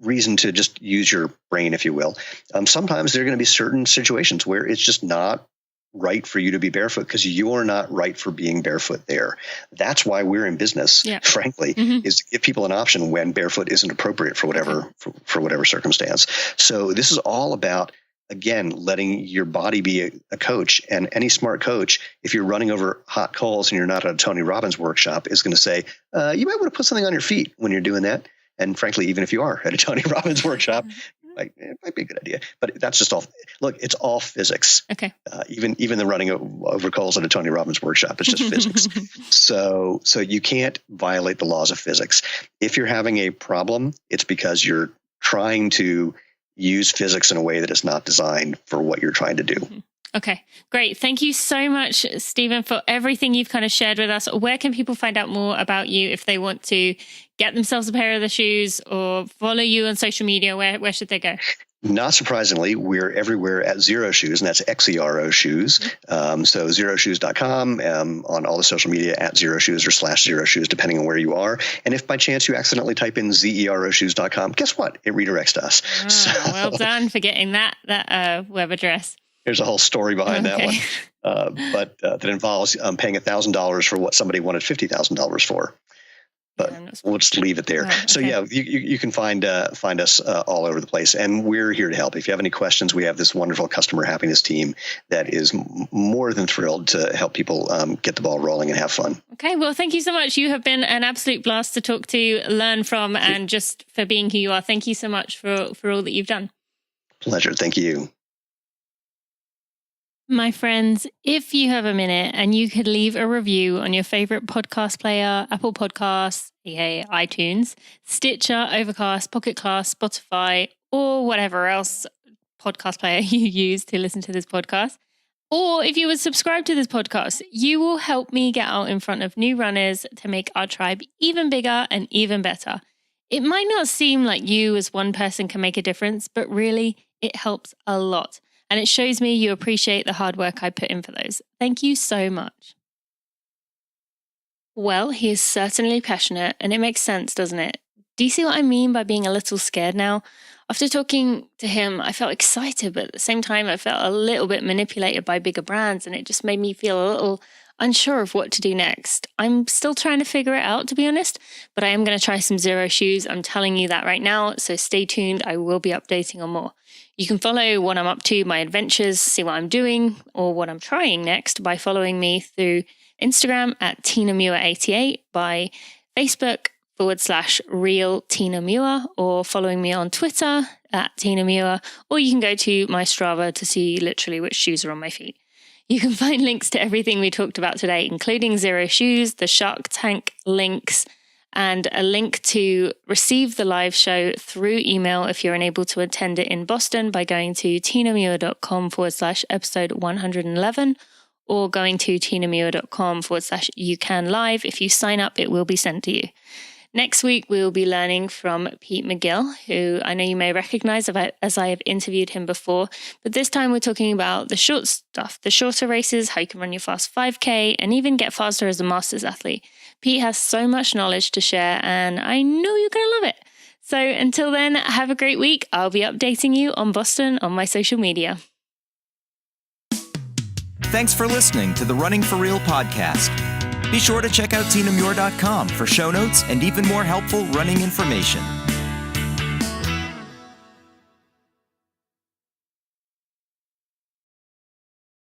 reason to just use your brain, if you will. Sometimes there are going to be certain situations where it's just not right for you to be barefoot because you're not right for being barefoot there. That's why we're in business, frankly, is to give people an option when barefoot isn't appropriate for whatever circumstance. So this is all about, again, letting your body be a coach. And any smart coach, if you're running over hot coals and you're not at a Tony Robbins workshop, is going to say, you might want to put something on your feet when you're doing that. And frankly, even if you are at a Tony Robbins workshop, it might be a good idea. But that's just all. Look, it's all physics. Okay. Even the running over coals at a Tony Robbins workshop, it's just physics. So you can't violate the laws of physics. If you're having a problem, it's because you're trying to use physics in a way that is not designed for what you're trying to do. Okay, great. Thank you so much, Stephen, for everything you've kind of shared with us. Where can people find out more about you if they want to get themselves a pair of the shoes or follow you on social media? Where should they go? Not surprisingly, we're everywhere at Zero Shoes, and that's XERO Shoes. So zeroshoes.com, on all the social media at Zero Shoes or /Zero Shoes, depending on where you are. And if by chance you accidentally type in zeroshoes.com, guess what? It redirects to us. Well done for getting that web address. There's a whole story behind that one, but that involves paying $1,000 for what somebody wanted $50,000 for. But we'll just leave it there. Oh, okay. So you can find us all over the place, and we're here to help. If you have any questions, we have this wonderful customer happiness team that is more than thrilled to help people get the ball rolling and have fun. Okay, well, thank you so much. You have been an absolute blast to talk to, learn from, and just for being who you are. Thank you so much for all that you've done. Pleasure. Thank you. My friends, if you have a minute and you could leave a review on your favorite podcast player, Apple Podcasts, iTunes, Stitcher, Overcast, Pocket Cast, Spotify, or whatever else podcast player you use to listen to this podcast, or if you would subscribe to this podcast, you will help me get out in front of new runners to make our tribe even bigger and even better. It might not seem like you as one person can make a difference, but really it helps a lot. And it shows me you appreciate the hard work I put in for those. Thank you so much. Well, he is certainly passionate, and it makes sense, doesn't it? Do you see what I mean by being a little scared now? After talking to him, I felt excited, but at the same time, I felt a little bit manipulated by bigger brands, and it just made me feel a little unsure of what to do next. I'm still trying to figure it out, to be honest, but I am going to try some Zero Shoes. I'm telling you that right now, so stay tuned. I will be updating on more. You can follow what I'm up to, my adventures, see what I'm doing, or what I'm trying next by following me through Instagram at TinaMuir88, by Facebook /real Tina Muir, or following me on Twitter at Tina Muir, or you can go to my Strava to see literally which shoes are on my feet. You can find links to everything we talked about today, including Zero Shoes, the Shark Tank links, and a link to receive the live show through email if you're unable to attend it in Boston by going to tinamuir.com /episode 111, or going to tinamuir.com /youcanlive. If you sign up, it will be sent to you. Next week, we will be learning from Pete McGill, who I know you may recognize as I have interviewed him before. But this time we're talking about the short stuff, the shorter races, how you can run your fast 5K, and even get faster as a masters athlete. Pete has so much knowledge to share, and I know you're going to love it. So until then, have a great week. I'll be updating you on Boston on my social media. Thanks for listening to the Running for Real podcast. Be sure to check out tinamuir.com for show notes and even more helpful running information.